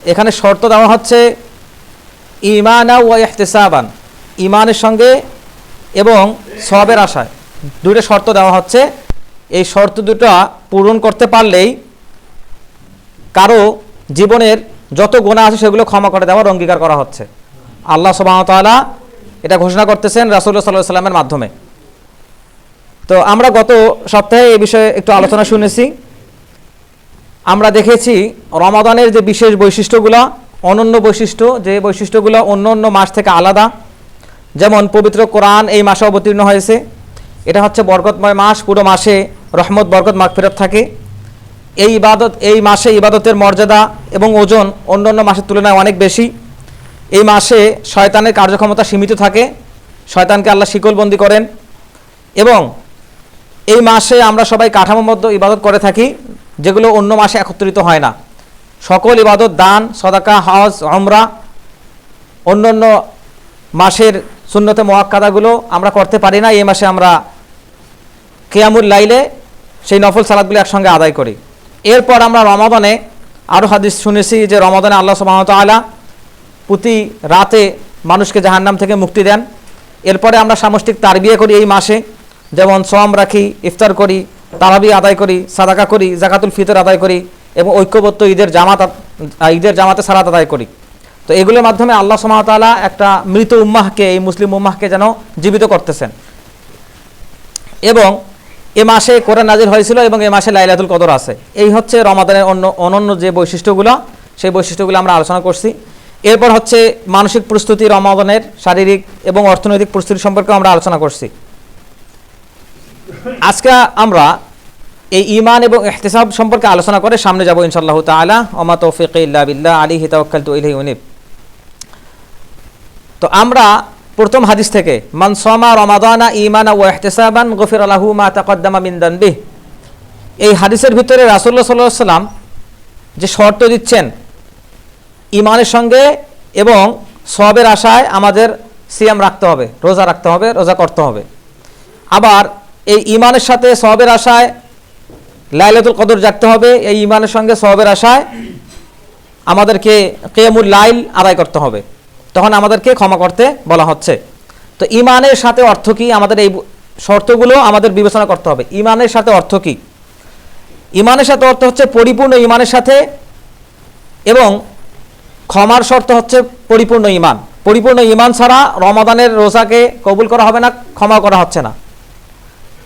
এখানে শর্ত দেওয়া হচ্ছে ঈমানা ওয়া ইহতিসাবান, ঈমানের সঙ্গে এবং সওয়াবের আশায় দুটো শর্ত দেওয়া হচ্ছে। এই শর্ত দুটো পূরণ করতে পারলেই কারো জীবনের যত গুনাহ আছে সেগুলো ক্ষমা করে দেওয়ার অঙ্গীকার করা হচ্ছে। আল্লাহ সুবহানাহু ওয়া তাআলা এটা ঘোষণা করতেছেন রাসূলুল্লাহ সাল্লাল্লাহু আলাইহি ওয়াসাল্লামের মাধ্যমে। তো আমরা গত সপ্তাহে এই বিষয়ে একটু আলোচনা শুনেছি। আমরা দেখেছি রমাদানের যে বিশেষ বৈশিষ্ট্যগুলো, অনন্য বৈশিষ্ট্য, যে বৈশিষ্ট্যগুলো অন্য অন্য মাস থেকে আলাদা। যেমন পবিত্র কোরআন এই মাসে অবতীর্ণ হয়েছে, এটা হচ্ছে বরকতময় মাস, পুরো মাসে রহমত বরকত মাগফিরাত থাকে। এই মাসে ইবাদতের মর্যাদা এবং ওজন অন্য অন্য মাসের তুলনায় অনেক বেশি। এই মাসে শয়তানের কার্যক্ষমতা সীমিত থাকে, শয়তানকে আল্লাহ শিকলবন্দি করেন। এবং এই মাসে আমরা সবাই কাঠামোবদ্ধ ইবাদত করে থাকি, যেগুলো অন্য মাসে একত্রিত হয় না। সকল ইবাদত, দান, সদাকা, হজ, উমরা, অন্য অন্য মাসের সুন্নতে মুআক্কাদাগুলো আমরা করতে পারি না। এই মাসে আমরা কিয়ামুল লাইলে সেই নফল সালাতগুলো একসঙ্গে আদায় করি। এরপর আমরা রমাদানে আরও হাদিস শুনেছি যে রমাদানে আল্লাহ সুবহানাহু ওয়া তাআলা প্রতি রাতে মানুষকে জাহান্নাম থেকে মুক্তি দেন। এরপরে আমরা সামষ্টিক তারবিয়া করি এই মাসে, যেমন সোয়াম রাখি, ইফতার করি, তারাবি আদায় করি, সাদাকা করি, জাকাতুল ফিতর আদায় করি এবং ঐক্যবদ্ধ ঈদের জামাতে সালাত আদায় করি। তো এগুলোর মাধ্যমে আল্লাহ সুবহানাহু ওয়া তাআলা একটা মৃত উম্মাহকে, এই মুসলিম উম্মাহকে যেন জীবিত করতেছেন। এবং এ মাসে কোরআন নাজিল হয়েছিল এবং এ মাসে লাইলাতুল কদর আছে। এই হচ্ছে রমাদানের অনন্য যে বৈশিষ্ট্যগুলো, সেই বৈশিষ্ট্যগুলো আমরা আলোচনা করছি। এরপর হচ্ছে মানসিক প্রস্তুতি, রমাদানের শারীরিক এবং অর্থনৈতিক প্রস্তুতি সম্পর্কে আমরা আলোচনা করছি। আজকে আমরা এই ঈমান এবং ইহতিসাব সম্পর্কে আলোচনা করে সামনে যাব ইনশাআল্লাহ তাআলা। ওমা তৌফিকি ইল্লা বিল্লাহ, আলাইহি তাওয়াক্কালতু ইলাইহি উনীব। তো আমরা প্রথম হাদিস থেকে, মান সামা রমাদানা ঈমানা ওয়া ইহতিসাবান গুফিরা লাহু মা তাকদ্দামা মিন দানবিহি, এই হাদিসের ভিতরে রাসূলুল্লাহ সাল্লাল্লাহু আলাইহি ওয়াসাল্লাম যে শর্ত দিচ্ছেন ঈমানের সঙ্গে এবং সওয়াবের আশায় আমাদের সিয়াম রাখতে হবে, রোজা রাখতে হবে, রোজা করতে হবে। আবার এই ঈমানের সাথে সওয়াবের আশায় লাইলাতুল কদর জাগতে হবে, এই ঈমানের সঙ্গে সওয়াবের আশায় আমাদেরকে কিয়ামুল লাইল আদায় করতে হবে, তখন আমাদেরকে ক্ষমা করতে বলা হচ্ছে। তো ঈমানের সাথে অর্থ কি, আমাদের এই শর্তগুলো আমাদের বিবেচনা করতে হবে। ঈমানের সাথে অর্থ কি? ঈমানের সাথে অর্থ হচ্ছে পরিপূর্ণ ঈমানের সাথে, এবং ক্ষমার শর্ত হচ্ছে পরিপূর্ণ ঈমান। পরিপূর্ণ ঈমান ছাড়া রমাদানের রোজাকে কবুল করা হবে না, ক্ষমা করা হচ্ছে না।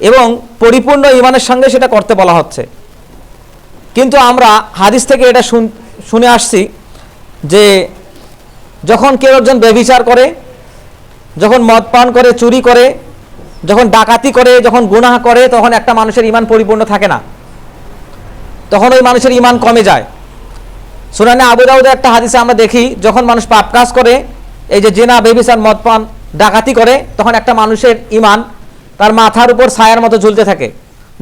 এবং পরিপূর্ণ ঈমানের সঙ্গে সেটা করতে বলা হচ্ছে। কিন্তু আমরা হাদিস থেকে এটা শুনে আসছি যে যখন কেউ একজন ব্যভিচার করে, যখন মদ পান করে, চুরি করে, যখন ডাকাতি করে, যখন গুনাহ করে, তখন একটা মানুষের ঈমান পরিপূর্ণ থাকে না, তখন ওই মানুষের ঈমান কমে যায়। সুনানে আবু দাউদে একটা হাদিসে আমরা দেখি, যখন মানুষ পাপ কাজ করে, এই যে জিনা, ব্যভিচার, মদ পান, ডাকাতি করে, তখন একটা মানুষের ঈমান তার মাথার উপর ছায়ার মতো ঝুলতে থাকে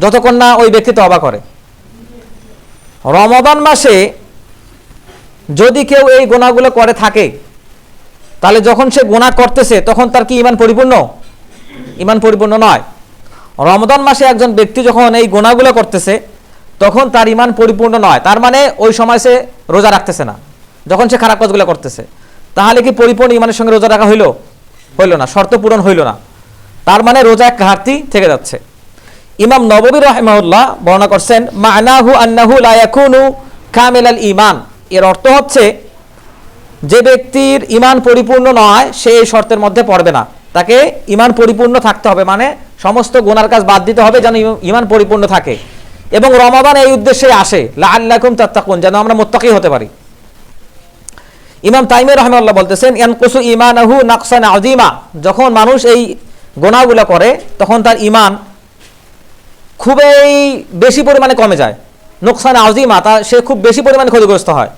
যতক্ষণ না ওই ব্যক্তি তওবা করে। রমাদান মাসে যদি কেউ এই গুনাহগুলো করে থাকে, তাহলে যখন সে গুনাহ করতেছে তখন তার কি ঈমান পরিপূর্ণ? ঈমান পরিপূর্ণ নয়। রমাদান মাসে একজন ব্যক্তি যখন এই গুনাহগুলো করতেছে তখন তার ঈমান পরিপূর্ণ নয়। তার মানে ওই সময় সে রোজা রাখতেছে না, যখন সে খারাপ কাজগুলো করতেছে। তাহলে কি পরিপূর্ণ ঈমানের সঙ্গে রোজা রাখা হইল না? শর্ত পূরণ হইল না। তার মানে রোজা এক ঘাটতি থেকে যাচ্ছে। ইমাম নববী রাহিমাহুল্লাহ বর্ণনা করছেন, মা'নাহু আন্নাহু লা ইয়াকুনু কামিলাল ঈমান, এর অর্থ হচ্ছে যে ব্যক্তির ঈমান পরিপূর্ণ নয় সে এই শর্তের মধ্যে পড়বে না। তাকে ঈমান পরিপূর্ণ থাকতে হবে, মানে সমস্ত গুনার কাজ বাদ দিতে হবে যেন ঈমান পরিপূর্ণ থাকে। এবং রমাদান এই উদ্দেশ্যে আসে, লাআল্লাকুম তাত্তাকুন, যেন আমরা মুত্তাকি হতে পারি। ইমাম তাইমি রাহিমাহুল্লাহ বলতেছেন, ইয়ানকুসু ঈমানাহু নাকসান আযীমা, যখন মানুষ এই গুনাহগুলো করে তখন তার ঈমান খুবই বেশি পরিমাণে কমে যায়। নোকসান আযীমা, সে খুব বেশি পরিমাণে ক্ষতিগ্রস্ত হয়।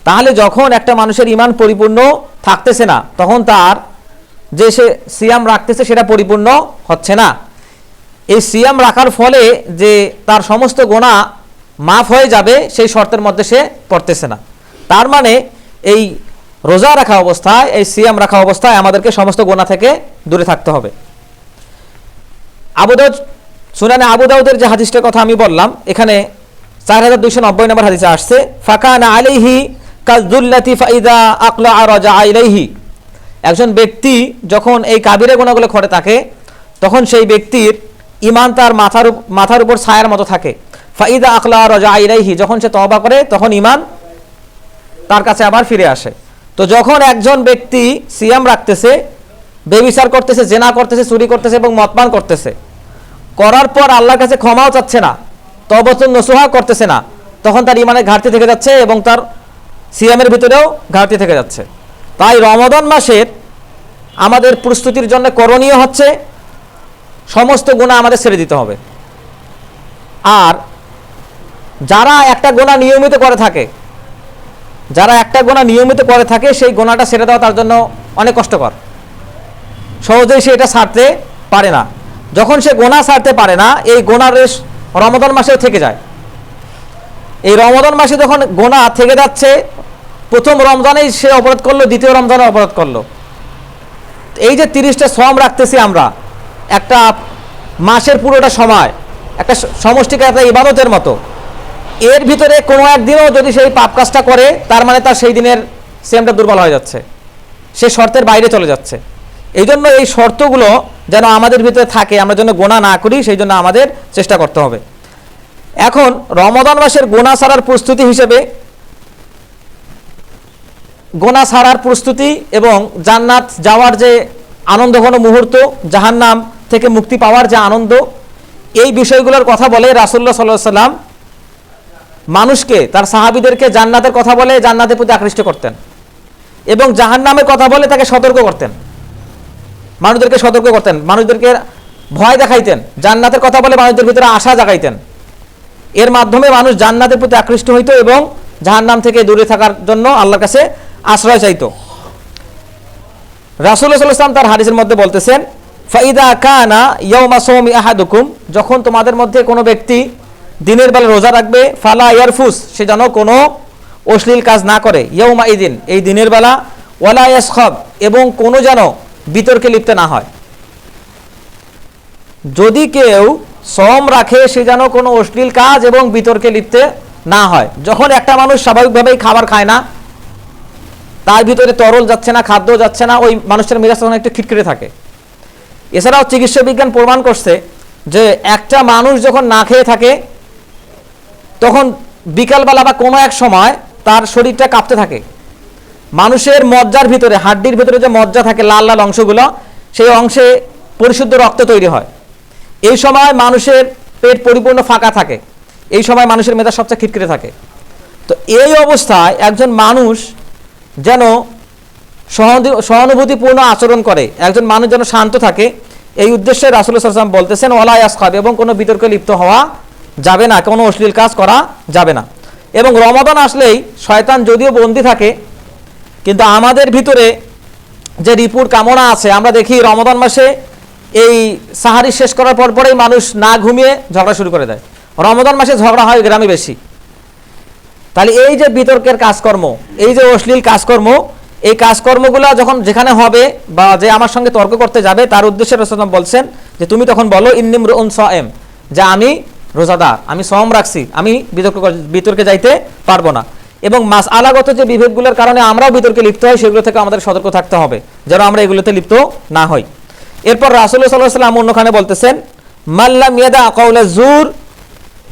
তাহলে যখন একটা মানুষের ঈমান পরিপূর্ণ থাকতেছে না, তখন তার যে সে সিয়াম রাখতেছে সেটা পরিপূর্ণ হচ্ছে না। এই সিয়াম রাখার ফলে যে তার সমস্ত গুনাহ মাফ হয়ে যাবে সেই শর্তের মধ্যে সে পড়তেছে না। তার মানে এই রোজা রাখা অবস্থায়, এই সিয়াম রাখা অবস্থায় আমাদেরকে সমস্ত গুনাহ থেকে দূরে থাকতে হবে। সুনানে আবু দাউদের যে হাদিসটার কথা আমি বললাম, এখানে 4290 নম্বর হাদিসে আসছে, ফাকানা আলাইহি কাযুল্লাতি ফাইদা আকলা রাজা ইলাইহি, একজন ব্যক্তি যখন এই কাবিরা গুনাহগুলো করে থাকে তখন সেই ব্যক্তির ঈমান তার মাথার উপর ছায়ার মতো থাকে। ফাইদা আকলা রাজা ইলাইহি, যখন সে তওবা করে তখন ঈমান তার কাছে আবার ফিরে আসে। তো যখন একজন ব্যক্তি সিয়াম রাখতেছে, বেবিচার করতেছে, জেনা করতেছে, চুরি করতেছে এবং মদপান করতেছে, করার পর আল্লাহর কাছে ক্ষমাও চাচ্ছে না, তওবাতুন নসুহা করতেছে না, তখন তার ঈমানের ঘাটতি থেকে যাচ্ছে এবং তার সিয়ামের ভিতরেও ঘাটতি থেকে যাচ্ছে। তাই রমাদান মাসের আমাদের প্রস্তুতির জন্য করণীয় হচ্ছে সমস্ত গুনাহ আমাদের ছেড়ে দিতে হবে। আর যারা একটা গুনাহ নিয়মিত করে থাকে, সেই গুনাহটা ছেড়ে দেওয়া তার জন্য অনেক কষ্টকর, সহজেই সে এটা ছাড়তে পারে না। যখন সে গুনাহ ছাড়তে পারে না, এই গুনাহর রেশ রমাদান মাসেও থেকে যায়। এই রমাদান মাসে যখন গুনাহ থেকে যাচ্ছে, প্রথম রমজানেই সে অপরাধ করলো, দ্বিতীয় রমজানে অপরাধ করলো। এই যে 30টা শ্রম রাখতেছি আমরা, একটা মাসের পুরোটা সময় একটা সমষ্টিগত একটা ইবাদতের মতো, এর ভিতরে কোনো একদিনও যদি সেই পাপ কাজটা করে, তার মানে তার সেই দিনের সিয়ামটা দুর্বল হয়ে যাচ্ছে, সে শর্তের বাইরে চলে যাচ্ছে। এই জন্য এই শর্তগুলো যেন আমাদের ভিতরে থাকে, আমরা যেন গুনাহ না করি, সেই জন্য আমাদের চেষ্টা করতে হবে। এখন রমাদান মাসের গুনাহ ছাড়ার প্রস্তুতি হিসেবে, গুনাহ ছাড়ার প্রস্তুতি এবং জান্নাত যাওয়ার যে আনন্দঘন মুহূর্ত, জাহান্নাম থেকে মুক্তি পাওয়ার যে আনন্দ, এই বিষয়গুলোর কথা বলে রাসূলুল্লাহ সাল্লাল্লাহু আলাইহি ওয়াসাল্লাম মানুষকে, তার সাহাবীদেরকে জান্নাতের কথা বলে জান্নাতের প্রতি আকৃষ্ট করতেন এবং জাহান্নামের কথা বলে তাকে সতর্ক করতেন, মানুষদেরকে ভয় দেখাইতেন। জান্নাতের কথা বলে মানুষদের ভিতরে আশা জাগাইতেন। এর মাধ্যমে মানুষ জান্নাতের প্রতি আকৃষ্ট হইত এবং জাহান্নাম থেকে দূরে থাকার জন্য আল্লাহর কাছে আশ্রয় চাইত। রাসূলুল্লাহ সাল্লাল্লাহু আলাইহি ওয়াসাল্লাম তার হাদিসের মধ্যে বলতেছেন, ফাইদা কানা ইয়াউমা সাওমি আহাদুকুম, যখন তোমাদের মধ্যে কোনো ব্যক্তি দিনের বেলা রোজা রাখবে, ফালা ইয়ারফুস, সে যেন কোনো অশ্লীল কাজ না করে, ইয়াউমা ইদিন, এই দিনের বেলা, ওয়ালা ইয়াসখাব, এবং কোনো যেন বিতর্কে লিপ্ত না হয়। যদি কেউ সওম রাখে, সে যেন কোনো অশ্লীল কাজ এবং বিতর্কে লিপ্ত না হয়। যখন একটা মানুষ স্বাভাবিকভাবেই খাবার খায় না, তার ভিতরে তরল যাচ্ছে না, খাদ্য যাচ্ছে না, ওই মানুষটার মেজাজ তখন একটু খিটখিটে থাকে। এছাড়াও চিকিৎসা বিজ্ঞান প্রমাণ করছে যে একটা মানুষ যখন না খেয়ে থাকে, তখন বিকালবেলা বা কোনো এক সময় তার শরীরটা কাঁপতে থাকে। মানুষের মজ্জার ভিতরে, হাড্ডির ভিতরে যে মজ্জা থাকে, লাল লাল অংশগুলো, সেই অংশে পরিশুদ্ধ রক্ত তৈরি হয়। এই সময় মানুষের পেট পরিপূর্ণ ফাঁকা থাকে, এই সময় মানুষের মেজাজ সবচেয়ে খিটখিটে থাকে। তো এই অবস্থায় একজন মানুষ যেন সহানুভূতিপূর্ণ আচরণ করে, একজন মানুষ যেন শান্ত থাকে, এই উদ্দেশ্যে রাসূলুল্লাহ সাল্লাল্লাহু আলাইহি ওয়াসাল্লাম বলতেছেন, ওয়ালা ইয়াসখাব, এবং কোনো বিতর্কে লিপ্ত হওয়া যাবে না, কোনো অশ্লীল কাজ করা যাবে না। এবং রমাদান আসলেই শয়তান যদিও বন্দী থাকে, কিন্তু আমাদের ভিতরে যে রিপুর কামনা আছে, আমরা দেখি রমাদান মাসে এই সাহারি শেষ করার পরেই মানুষ না ঘুমিয়ে ঝগড়া শুরু করে দেয়। রমাদান মাসে ঝগড়া হয় গ্রামে বেশি। তাহলে এই যে বিতর্কের কাজকর্ম, এই যে অশ্লীল কাজকর্ম, এই কাজকর্মগুলো যখন যেখানে হবে বা যে আমার সঙ্গে তর্ক করতে যাবে, তার উদ্দেশ্যে রাসূলুল্লাহ বলছেন যে তুমি তখন বলো, ইন্নী ইমরুউন সায়েম, যে আমি রোজাদার, আমি সওম রাখছি, আমি বিতর্কে যাইতে পারবো না। এবং মাসআলাগত যে বিভেদগুলোর কারণে আমরাও বিতর্কে লিপ্ত হই, সেগুলো থেকে আমাদের সতর্ক থাকতে হবে যেন আমরা এগুলোতে লিপ্ত না হই। এরপর রাসূলুল্লাহ সাল্লাল্লাহু আলাইহি ওয়াসাল্লাম অন্যখানে বলতেছেন, মাল্লাম ইয়াদা কাওলা যুর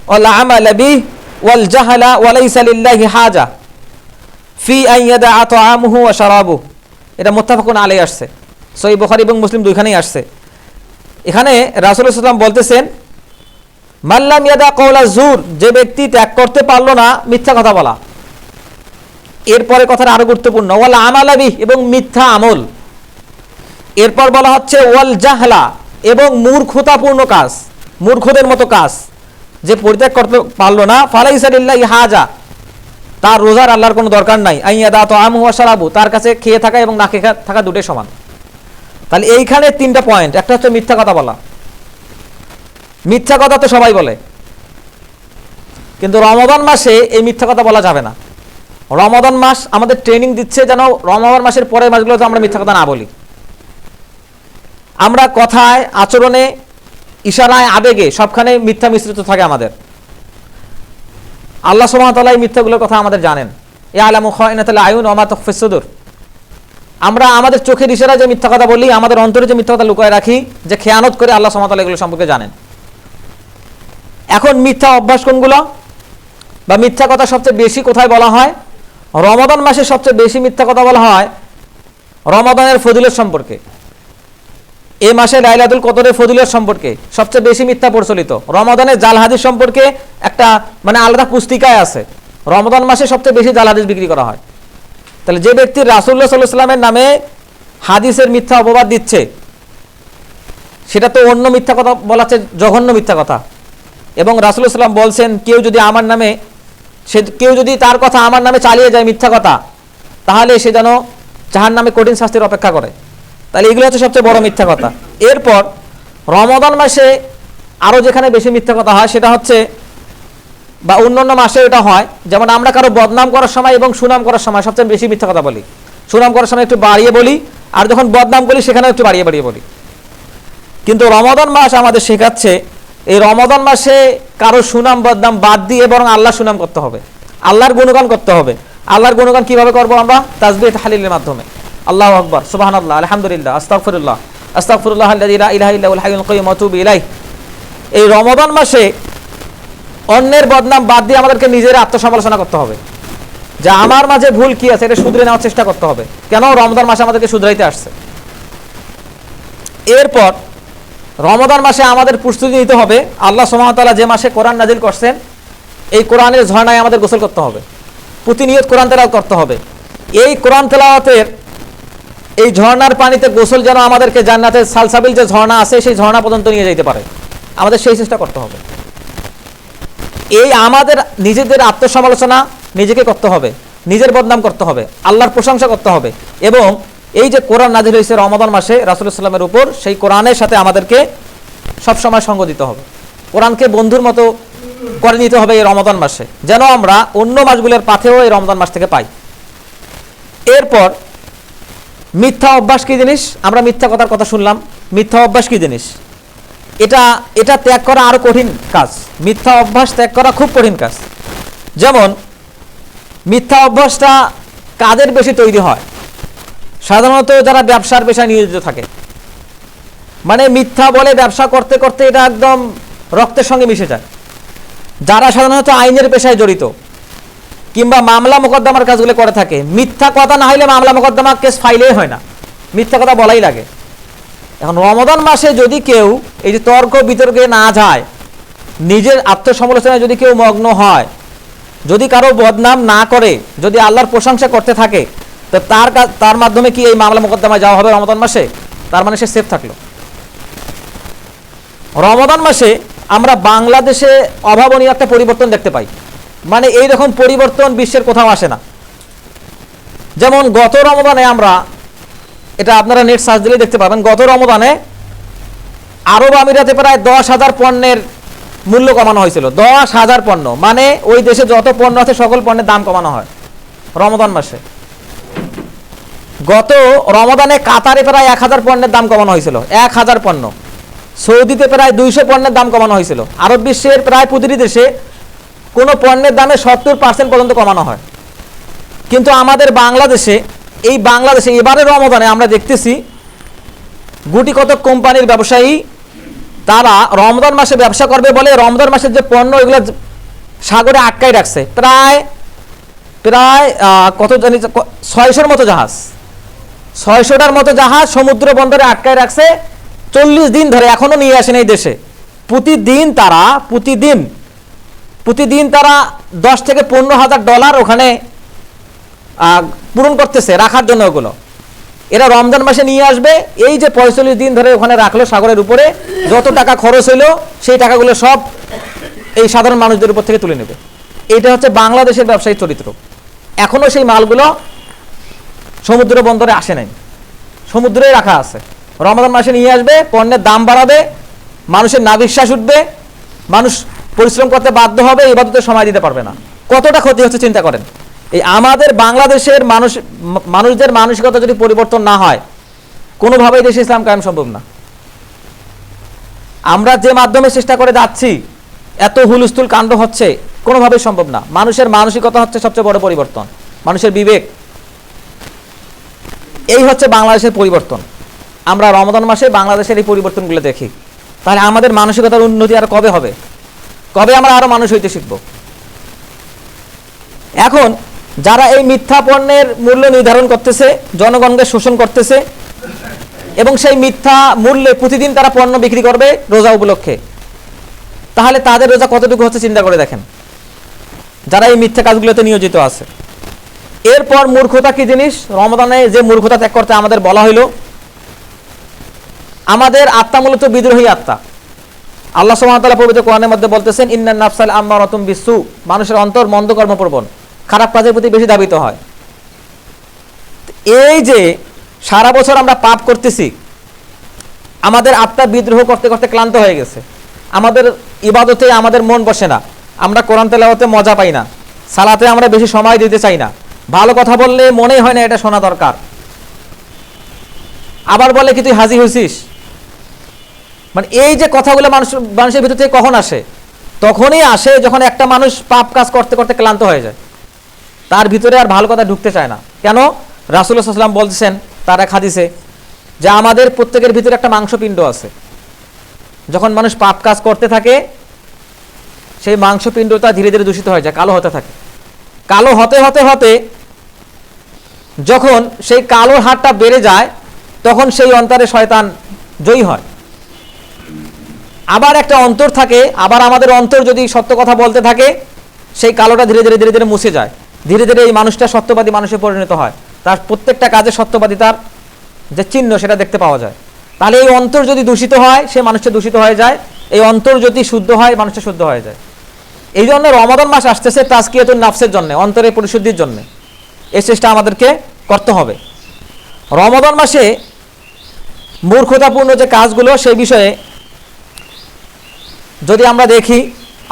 ওয়াল আমালা বিহি ওয়াল জাহলা ওয়া লাইসা লিল্লাহি হাজা ফি আন ইয়াদা তাআমুহু ওয়া শারাবুহু, এটা মুত্তাফাকুন আলাইহি আসছে, সহিহ বুখারী এবং মুসলিম দুইখানেই আসছে। এখানে রাসূলুল্লাহ সাল্লাল্লাহু আলাইহি ওয়াসাল্লাম বলতেছেন, মাল্লাম ইয়াদা কাওলা যুর, যে ব্যক্তি ত্যাগ করতে পারলো না মিথ্যা কথা বলা। এরপরে কথাটা আরো গুরুত্বপূর্ণ, ওয়াল আমালা বিহি, এবং মিথ্যা আমল। এরপর বলা হচ্ছে ওয়াল জাহলা, এবং মূর্খতাপূর্ণ কাজ, মূর্খদের মতো কাজ যে পরিত্যাগ করতে পারলো না, ফালাইসা লিল্লাহি হাজা, তার রোজার আল্লাহর কোনো দরকার নাই, আইয়াদা তাআমুহু ওয়া শারাবু, তার কাছে খেয়ে থাকা এবং না খেয়ে থাকা দুটোই সমান। তাহলে এইখানে তিনটা পয়েন্ট, একটা হচ্ছে মিথ্যা কথা বলা। মিথ্যা কথা তো সবাই বলে, কিন্তু রমাদান মাসে এই মিথ্যা কথা বলা যাবে না। রমাদান মাস আমাদের ট্রেনিং দিচ্ছে যেন রমাদান মাসের পরের মাসগুলোতে আমরা মিথ্যা কথা না বলি। আমরা কথায়, আচরণে, ইশারায়, আবেগে সবখানে মিথ্যা মিশ্রিত থাকে আমাদের। আল্লাহ সুবহানাহু ওয়া তাআলা এই মিথ্যাগুলোর কথা আমাদের জানেন। ইয়ালামু খায়িনাতাল আয়ুন ওয়া মা তুখফিস সুদূর। আমরা আমাদের চোখের ইশারায় যে মিথ্যা কথা বলি, আমাদের অন্তরে যে মিথ্যা কথা লুকায় রাখি, যে খেয়ানত করে, আল্লাহ সুবহানাহু ওয়া তাআলা এগুলো সম্পর্কে জানেন। এখন মিথ্যা অভ্যাস কোনগুলো, বা মিথ্যা কথা সবচেয়ে বেশি কোথায় বলা হয়? রমাদান মাসে সবচেয়ে বেশি মিথ্যা কথা বলা হয় রমাদানের ফজিলত সম্পর্কে। এই মাসে লাইলাতুল কদরের ফজিলত সম্পর্কে সবচেয়ে বেশি মিথ্যা প্রচলিত। রমাদানের জাল হাদিস সম্পর্কে একটা মানে আলাদা পুস্তিকায় আছে, রমাদান মাসে সবচেয়ে বেশি জাল হাদিস বিক্রি করা হয়। তাহলে যে ব্যক্তি রাসূলুল্লাহ সাল্লাল্লাহু আলাইহি ওয়াসাল্লামের নামে হাদিসের মিথ্যা অপবাদ দিচ্ছে, সেটা তো অন্য মিথ্যা কথা বলাচ্ছে, জঘন্য মিথ্যা কথা। এবং রাসূলুল্লাহ সাল্লাল্লাহু আলাইহি ওয়াসাল্লাম বলছেন, কেউ যদি তার কথা আমার নামে চালিয়ে যায় মিথ্যা কথা, তাহলে সে যেন জাহান্নামে কঠিন শাস্তির অপেক্ষা করে। তাহলে এগুলো হচ্ছে সবচেয়ে বড় মিথ্যা কথা। এরপর রমাদান মাসে আরও যেখানে বেশি মিথ্যা কথা হয় সেটা হচ্ছে, বা অন্যান্য মাসে এটা হয়, যেমন আমরা কারো বদনাম করার সময় এবং সুনাম করার সময় সবচেয়ে বেশি মিথ্যা কথা বলি। সুনাম করার সময় একটু বাড়িয়ে বলি, আর যখন বদনাম করি সেখানেও একটু বাড়িয়ে বাড়িয়ে বলি। কিন্তু রমাদান মাস আমাদের শেখাচ্ছে, এই রমাদান মাসে কারো সুনাম বদনাম বাদ দিয়ে বরং আল্লাহ সুনাম করতে হবে, আল্লাহর গুণগান করতে হবে। আল্লাহর গুণগান কিভাবে করবো? আমরা তাসবিহ তাহলিলের মাধ্যমে। আল্লাহু আকবার, সুবহানাল্লাহ, আলহামদুলিল্লাহ, আস্তাগফিরুল্লাহ, আস্তাগফিরুল্লাহ আল্লাযী লা ইলাহা ইল্লা হুয়াল হাইয়ুল কাইয়্যুম ওয়া আতুবু ইলাইহি। এই রমাদান মাসে অন্যের বদনাম বাদ দিয়ে আমাদেরকে নিজের আত্মসমালোচনা করতে হবে, যে আমার মাঝে ভুল কি আছে এটা শুধরে নেওয়ার চেষ্টা করতে হবে। কেন? রমাদান মাসে আমাদেরকে শুধরাইতে আসছে। এরপর রমাদান মাসে আমাদের প্রস্তুতি নিতে হবে, আল্লাহ সুবহানাহু ওয়া তাআলা যে মাসে কোরআন নাজিল করছেন, এই কোরআনের ঝর্ণায় আমাদের গোসল করতে হবে, প্রতিনিয়ত কোরআন তেলাওয়াত করতে হবে। এই কোরআন তেলাওয়াতের এই ঝর্ণার পানিতে গোসল যেন আমাদেরকে জান্নাতের সালসাবিল যে ঝর্ণা আছে সেই ঝর্ণা পর্যন্ত নিয়ে যেতে পারে, আমাদের সেই চেষ্টা করতে হবে। এই আমাদের নিজেদের আত্মসমালোচনা নিজেকে করতে হবে, নিজের বদনাম করতে হবে, আল্লাহর প্রশংসা করতে হবে। এবং এই যে কোরআন নাজিল হয়েছে রমাদান মাসে রাসূলুল্লাহ সাল্লাল্লাহু আলাইহি ওয়াসাল্লামের উপর, সেই কোরআনের সাথে আমাদেরকে সবসময় সঙ্গ দিতে হবে, কোরআনকে বন্ধুর মতো করে নিতে হবে এই রমাদান মাসে, যেন আমরা অন্য মাসগুলোর পাথেও এই রমাদান মাস থেকে পাই। এরপর মিথ্যা অভ্যাস কী জিনিস? আমরা মিথ্যা কথার কথা শুনলাম, মিথ্যা অভ্যাস কী জিনিস? এটা ত্যাগ করা আরও কঠিন কাজ। মিথ্যা অভ্যাস ত্যাগ করা খুব কঠিন কাজ। যেমন মিথ্যা অভ্যাসটা কাদের বেশি তৈরি হয়? সাধারণত যারা ব্যবসার পেশায় নিয়োজিত থাকে, মানে মিথ্যা বলে ব্যবসা করতে করতে এটা একদম রক্তের সঙ্গে মিশে যায়। যারা সাধারণত আইনের পেশায় জড়িত কিংবা মামলা মোকদ্দমার কাজগুলো করে থাকে, মিথ্যা কথা না হইলে মামলা মোকদ্দমা কেস ফাইলেই হয় না, মিথ্যা কথা বলাই লাগে। এখন রমাদান মাসে যদি কেউ এই যে তর্ক বিতর্কে না যায়, নিজের আত্মসমালোচনায় যদি কেউ মগ্ন হয়, যদি কারো বদনাম না করে, যদি আল্লাহর প্রশংসা করতে থাকে, তো তার মাধ্যমে কি এই মামলা মোকদ্দমায় যাওয়া হবে রমাদান মাসে? তার মানে সে সেফ থাকলো। রমাদান মাসে আমরা বাংলাদেশে অভাবনীয় একটা পরিবর্তন দেখতে পাই, মানে এইরকম পরিবর্তন বিশ্বের কোথাও আসে না। যেমন গত রমাদানে আমরা, এটা আপনারা নেট সার্চ দিলেই দেখতে পাবেন, গত রমাদানে আরব আমিরাতে প্রায় 10,000 পণ্যের মূল্য কমানো হয়েছিল। 10,000 পণ্য, মানে ওই দেশে যত পণ্য আছে সকল পণ্যের দাম কমানো হয় রমাদান মাসে। গত রমাদানে কাতারে প্রায় 1,000 পণ্যের দাম কমানো হয়েছিল, 1,000 পণ্য। সৌদিতে প্রায় 200 পণ্যের দাম কমানো হয়েছিল। আরব বিশ্বের প্রায় প্রতিটি দেশে কোনো পণ্যের দামে 70% পর্যন্ত কমানো হয়। কিন্তু আমাদের বাংলাদেশে এবারে রমাদানে আমরা দেখতেছি গুটি কতক কোম্পানির ব্যবসায়ী, তারা রমজান মাসে ব্যবসা করবে বলে রমজান মাসের যে পণ্য এগুলো সাগরে আটকাই রাখছে। প্রায় কত জানি 600-র মতো জাহাজ, 600টার মতো জাহাজ সমুদ্র বন্দরে আটকায় রাখছে 40 দিন ধরে, এখনো নিয়ে আসেন এই দেশে। প্রতিদিন তারা 10 থেকে 15,000 ডলার ওখানে পূরণ করতেছে রাখার জন্য। ওগুলো এরা রমজান মাসে নিয়ে আসবে, এই যে 45 দিন ধরে ওখানে রাখলো সাগরের উপরে, যত টাকা খরচ হইলো সেই টাকাগুলো সব এই সাধারণ মানুষদের উপর থেকে তুলে নেবে। এটা হচ্ছে বাংলাদেশের ব্যবসায়ী চরিত্র। এখনো সেই মালগুলো সমুদ্র বন্দরে আসে নাই, সমুদ্রে রাখা আছে। রমজান মাসে নিয়ে আসবে, পণ্যের দাম বাড়াবে, মানুষের নাভিশ্বাস উঠবে, মানুষ পরিশ্রম করতে বাধ্য হবে, ইবাদতের সময় দিতে পারবে না। কতটা ক্ষতি হচ্ছে চিন্তা করেন। এই আমাদের বাংলাদেশের মানুষদের মানসিকতা যদি পরিবর্তন না হয়, কোনোভাবেই দেশে ইসলাম কায়েম সম্ভব না। আমরা যে মাধ্যমে চেষ্টা করে যাচ্ছি, এত হুলস্থুল কাণ্ড হচ্ছে, কোনোভাবেই সম্ভব না। মানুষের মানসিকতা হচ্ছে সবচেয়ে বড় পরিবর্তন। মানুষের বিবেক। এই হচ্ছে বাংলাদেশের পরিবর্তন। আমরা রমাদান মাসে বাংলাদেশের এই পরিবর্তনগুলো দেখি। তাহলে আমাদের মানসিকতার উন্নতি আর কবে হবে? কবে আমরা আরো মানুষ হইতে শিখব? এখন যারা এই মিথ্যা পণ্যের মূল্য নির্ধারণ করতেছে, জনগণকে শোষণ করতেছে এবং সেই মিথ্যা মূল্যে প্রতিদিন তারা পণ্য বিক্রি করবে রোজা উপলক্ষে, তাহলে তাদের রোজা কতটুকু হচ্ছে চিন্তা করে দেখেন, যারা এই মিথ্যা কাজগুলোতে নিয়োজিত আছে। এরপর মূর্খতা কি জিনিস? রমাদানে যে মূর্খতা ত্যাগ করতে আমাদের বলা হইল, আমাদের আত্মা মূলত বিদ্রোহী আত্মা। আল্লাহ সুবহানাহু ওয়া তাআলা পবিত্র কোরআনের মধ্যে বলতেছেন, ইন্নান নাফসাল আম্মারাতুম বিসু, মানুষের অন্তর মন্দ কর্মপ্রবণ, খারাপ কাজের প্রতি বেশি ধাবিত হয়। এই যে সারা বছর আমরা পাপ করতেছি, আমাদের আত্মা বিদ্রোহ করতে করতে ক্লান্ত হয়ে গেছে, আমাদের ইবাদতে আমাদের মন বসে না, আমরা কোরআন তেলাওয়াতে মজা পাই না, সালাতে আমরা বেশি সময় দিতে চাই না, ভালো কথা বললে মনেই হয় না এটা শোনা দরকার, আবার বলে কি তুই হাজি হইছিস। মানে এই যে কথাগুলো মানুষের ভিতর থেকে কখন আসে? তখনই আসে যখন একটা মানুষ পাপ কাজ করতে করতে ক্লান্ত হয়ে যায়, তার ভিতরে আর ভালো কথা ঢুকতে চায় না। কেন? রাসূলুল্লাহ সাল্লাল্লাহু আলাইহি ওয়াসাল্লাম বলতেছেন তার এক হাদিসে যে আমাদের প্রত্যেকের ভিতরে একটা মাংসপিণ্ড আছে। যখন মানুষ পাপ কাজ করতে থাকে, সেই মাংসপিণ্ডটা ধীরে ধীরে দূষিত হয়ে যায়, কালো হতে থাকে। কালো হতে হতে হতে যখন সেই কালোর হারটা বেড়ে যায়, তখন সেই অন্তরে শয়তান জয়ী হয়। আবার একটা অন্তর থাকে, আবার আমাদের অন্তর যদি সত্য কথা বলতে থাকে, সেই কালোটা ধীরে ধীরে ধীরে ধীরে মুছে যায়, ধীরে ধীরে এই মানুষটা সত্যবাদী মানুষে পরিণত হয়, তার প্রত্যেকটা কাজে সত্যবাদী তার যে চিহ্ন সেটা দেখতে পাওয়া যায়। তাহলে এই অন্তর যদি দূষিত হয়, সে মানুষটা দূষিত হয়ে যায়, এই অন্তর যদি শুদ্ধ হয়, মানুষটা শুদ্ধ হয়ে যায়। এই জন্য রমাদান মাস আসতেছে তাজকিয়াতুন নাফসের জন্য, অন্তরের পরিশুদ্ধির জন্য। এই চেষ্টা আমাদেরকে করতে হবে। রমাদান মাসে মূর্খতাপূর্ণ যে কাজগুলো, সেই বিষয়ে যদি আমরা দেখি,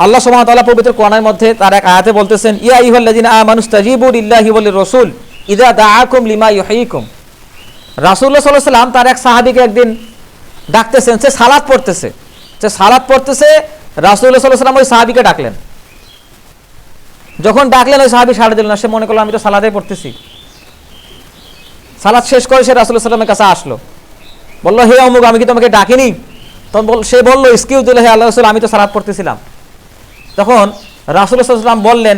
আল্লাহ সুবহানাহু ওয়া তাআলা পবিত্র কোরআনের মধ্যে তার এক আয়াতে বলতেছেন, ইয়া আইয়ুহাল্লাযীনা আমানুস্তাজিবু লিল্লাহি ওয়া লির-রাসূল ইযা দাআকুম লিমা ইউহয়িকুম। রাসূলুল্লাহ সাল্লাল্লাহু আলাইহি ওয়াসাল্লাম তার এক সাহাবীকে একদিন ডাকতেছেন, সে সালাত পড়তেছে, রাসূলুল্লাহ সাল্লাল্লাহু আলাইহি ওয়াসাল্লাম ওই সাহাবীকে ডাকলেন। যখন ডাকলেন, ওই সাহাবী সাড়া দিল না, সে মনে করলো আমি তো সালাতে পড়তেছি। সালাত শেষ করে সে রাসূলুল্লাহ সাল্লাল্লাহু আলাইহি ওয়াসাল্লামের কাছে আসলো, বলল, হে অমুক, আমি কি তোমাকে ডাকিনি? তখন সে বলল, এক্সকিউজ দিল, হে আল্লাহ রাসূল, আমি তো সালাত পড়তেছিলাম। তখন রাসূলুল্লাহ সাল্লাল্লাহু আলাইহি ওয়াসাল্লাম বললেন,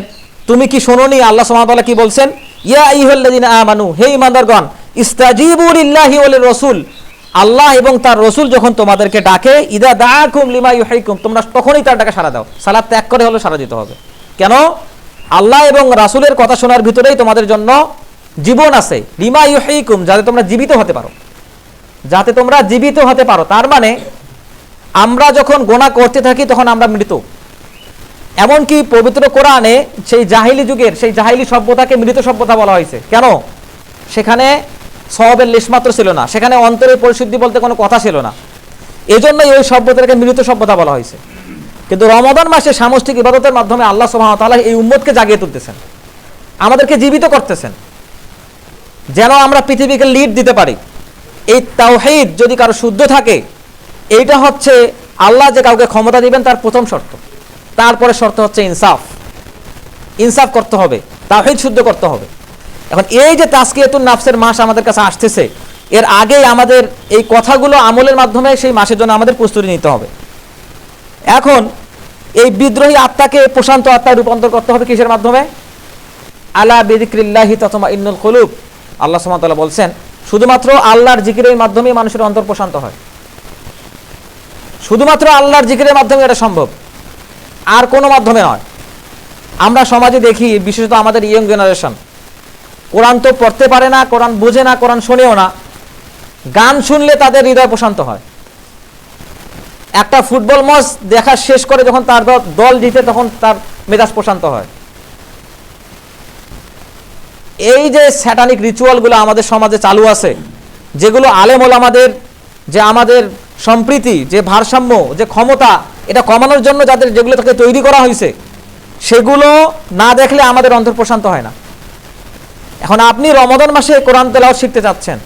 তুমি কি শোনোনি আল্লাহ সুবহানাহু ওয়া তাআলা কি বলছেন? ইয়া আইয়ুহাল্লাযীনা আমানু, হে ঈমানদারগণ, ইস্তাজিবু লিল্লাহি ওয়া লির-রাসূল, আল্লাহ এবং তার রাসূল যখন তোমাদেরকে ডাকে, ইযা দাআকুম লিমা ইউহয়িকুম, তোমরা তখনই তার ডাকে সাড়া দাও। সালাত ত্যাগ করে হলো সাড়া দিতে হবে। কেন? আল্লাহ এবং রাসূলের কথা শোনার ভিতরেই তোমাদের জন্য জীবন আছে। লিমা ইউহয়িকুম, যাতে তোমরা জীবিত হতে পারো, যাতে তোমরা জীবিত হতে পারো। তার মানে আমরা যখন গুনাহ করতে থাকি তখন আমরা মৃত। এমনকি পবিত্র কোরআনে সেই জাহিলি যুগের, সেই জাহিলি সভ্যতাকে মৃত সভ্যতা বলা হয়েছে। কেন? সেখানে সওয়াবের লেশমাত্র ছিল না, সেখানে অন্তরের পরিশুদ্ধি বলতে কোনো কথা ছিল না, এজন্যই ওই সভ্যতাকে মৃত সভ্যতা বলা হয়েছে। কিন্তু রমাদান মাসে সামষ্টিক ইবাদতের মাধ্যমে আল্লাহ সুবহানাহু ওয়া তাআলা এই উম্মতকে জাগিয়ে তুলতেছেন, আমাদেরকে জীবিত করতেছেন, যেন আমরা পৃথিবীকে লিড দিতে পারি। এই তাওহীদ যদি কারো শুদ্ধ থাকে, এইটা হচ্ছে আল্লাহ যে কাউকে ক্ষমতা দিবেন তার প্রথম শর্ত। তারপরে শর্ত হচ্ছে ইনসাফ, ইনসাফ করতে হবে, তাওহীদ শুদ্ধ করতে হবে। এখন এই যে তাজকিয়াতুন নাফসের মাস আমাদের কাছে আসতেছে, এর আগেই আমাদের এই কথাগুলো আমলের মাধ্যমে সেই মাসের জন্য আমাদের প্রস্তুতি নিতে হবে। এখন এই বিদ্রোহী আত্মাকে প্রশান্ত আত্মায় রূপান্তর করতে হবে কিসের মাধ্যমে? আলা বিযিকরিল্লাহি তাতমাইন্নুল কুলুব। আল্লাহ সুবহানাহু ওয়া তাআলা বলছেন, শুধুমাত্র আল্লাহর জিকিরের মাধ্যমেই মানুষের অন্তর প্রশান্ত হয়, শুধুমাত্র আল্লাহর জিকিরের মাধ্যমে এটা সম্ভব, আর কোনো মাধ্যমে নয়। আমরা সমাজে দেখি, বিশেষত আমাদের ইয়ং জেনারেশন, কোরআন তো পড়তে পারে না, কোরআন বোঝে না, কোরআন শোনেও না, গান শুনলে তাদের হৃদয় প্রশান্ত হয়। একটা ফুটবল ম্যাচ দেখা শেষ করে যখন তার দল জিতে, তখন তার মেজাজ প্রশান্ত হয়। এই যে স্যাটানিক রিচুয়ালগুলো আমাদের সমাজে চালু আছে, যেগুলো আলেম ওলামাদের যে আমাদের সম্প্রীতি, যে ভারসাম্য, যে ক্ষমতা, এটা কমানোর জন্য যেগুলো তাকে তৈরি করা হয়েছে, সেগুলো না দেখলে আমাদের অন্তর প্রশান্ত হয় না। এখন আপনি রমাদান মাসে কোরআন তেলাওয়াত শিখতে চাচ্ছেন,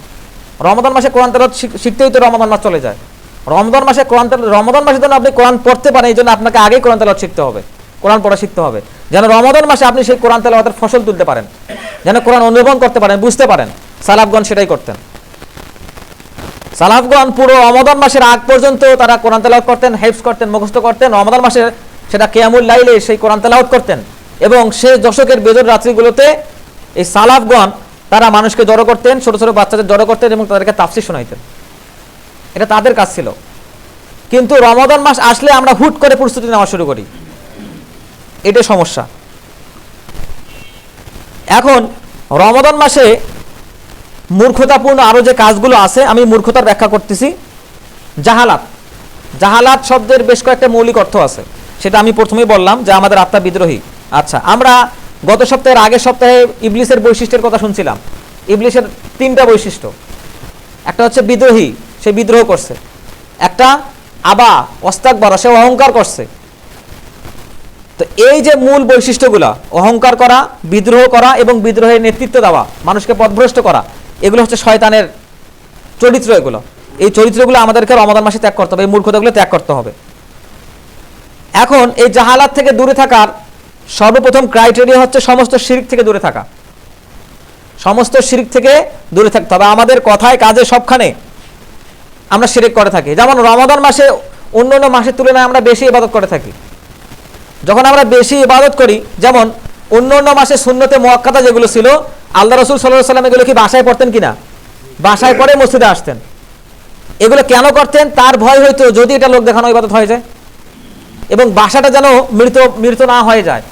রমাদান মাসে কোরআন তেলাওয়াত শিখতেই তো রমাদান মাস চলে যায়। রমাদান মাসের জন্য আপনি কোরআন পড়তে পারেন, এই জন্য আপনাকে আগেই কোরআন তেলাওয়াত শিখতে হবে। কোরআন পড়া শিখতে হবে, যেন রমাদান মাসে আপনি সেই কোরআন তেলাওয়াতের ফসল তুলতে পারেন, যেন কোরআন অনুধাবন করতে পারেন, বুঝতে পারেন। সালাফগণ সেটাই করতেন। সালাফগণ পুরো রমাদান মাসের আগ পর্যন্ত তারা কোরআন তেলাওয়াত করতেন, হেফজ করতেন, মুখস্থ করতেন। রমাদান মাসে সেটা কিয়ামুল লাইলে সেই কোরআন তেলাওয়াত করতেন, এবং সে দশকের বেজর রাত্রিগুলোতে এই সালাফগণ তারা মানুষকে জড়ো করতেন, ছোট ছোট বাচ্চাদের জড়ো করতেন এবং তাদেরকে তাফসীর শোনাইতেন। এটা তাদের কাজ ছিল। কিন্তু রমাদান মাস আসলে আমরা হুট করে প্রস্তুতি নেওয়া শুরু করি, এটা সমস্যা। এখন রমাদান মাসে মূর্খতাপূর্ণ আরো যে কাজগুলো আছে, আমি মূর্খতার ব্যাখ্যা করতেছি। জাহালাত, জাহালাত শব্দের বেশ কয়েকটা মৌলিক অর্থ আছে, সেটা আমি প্রথমেই বললাম যে আমাদের আত্মা বিদ্রোহী। আচ্ছা, আমরা গত সপ্তাহের আগের সপ্তাহে ইবলিসের বৈশিষ্ট্যের কথা শুনছিলাম। ইবলিসের তিনটা বৈশিষ্ট্য, একটা হচ্ছে বিদ্রোহী, সে বিদ্রোহ করছে। একটা আবা অস্তাকবার, সে অহংকার করছে। তো এই যে মূল বৈশিষ্ট্যগুলো, অহংকার করা, বিদ্রোহ করা এবং বিদ্রোহের নেতৃত্ব দেওয়া, মানুষকে পথভ্রষ্ট করা, এগুলো হচ্ছে শয়তানের চরিত্র। এগুলো, এই চরিত্রগুলো আমাদেরকে রমাদান মাসে ত্যাগ করতে হবে, এই মূর্খতাগুলো ত্যাগ করতে হবে। এখন এই জাহালাত থেকে দূরে থাকার সর্বপ্রথম ক্রাইটেরিয়া হচ্ছে সমস্ত শিরক থেকে দূরে থাকা। সমস্ত শিরক থেকে দূরে থাকতে হবে। আমাদের কথায় কাজে সবখানে আমরা শিরক করে থাকি। যেমন রমাদান মাসে অন্যান্য মাসের তুলনায় আমরা বেশি ইবাদত করে থাকি। যখন আমরা বেশি ইবাদত করি, যেমন অন্যান্য মাসে সুন্নতে মুআক্কাদা যেগুলো ছিল, আল্লাহ রাসূল সাল্লাল্লাহু আলাইহি ওয়াসাল্লাম এগুলো কি বাসায় পড়তেন কিনা? বাসায় পড়ে মসজিদে আসতেন। এগুলো কেন করতেন? তার ভয় হইতো যদি এটা লোক দেখানো ইবাদত হয়ে যায়, এবং বাসাটা যেন মৃত না হয়ে যায়,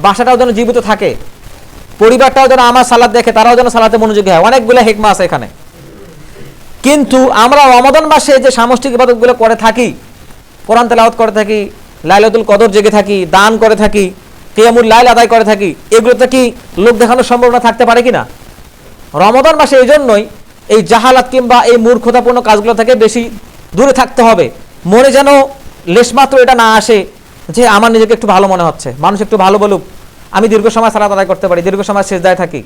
বাসাটাও যেন জীবিত থাকে, পরিবারটাও যেন আমার সালাত দেখে, তারাও যেন সালাতে মনোযোগী হয়। অনেকগুলো হিকমা আছে এখানে। কিন্তু আমরা রমাদান মাসে যে সামষ্টিক ইবাদতগুলো করে থাকি, কোরআন তেলাওয়াত করে থাকি, লাইলাতুল কদর জেগে থাকি, দান করে থাকি, কিয়ামুল লাইল আদায় করে থাকি, এগুলোতে কি লোক দেখানোর সম্ভাবনা থাকতে পারে কিনা? রমাদান মাসে এই জন্যই এই জাহালাত কিংবা এই মূর্খতাপূর্ণ কাজগুলো থেকে বেশি দূরে থাকতে হবে। মনে যেন লেশমাত্র এটা না আসে যে আমার নিজেকে একটু ভালো মনে হচ্ছে, মানুষ একটু ভালো বলুক, আমি দীর্ঘ সময় সালাত আদায় করতে পারি, দীর্ঘ সময় সিজদায় থাকি,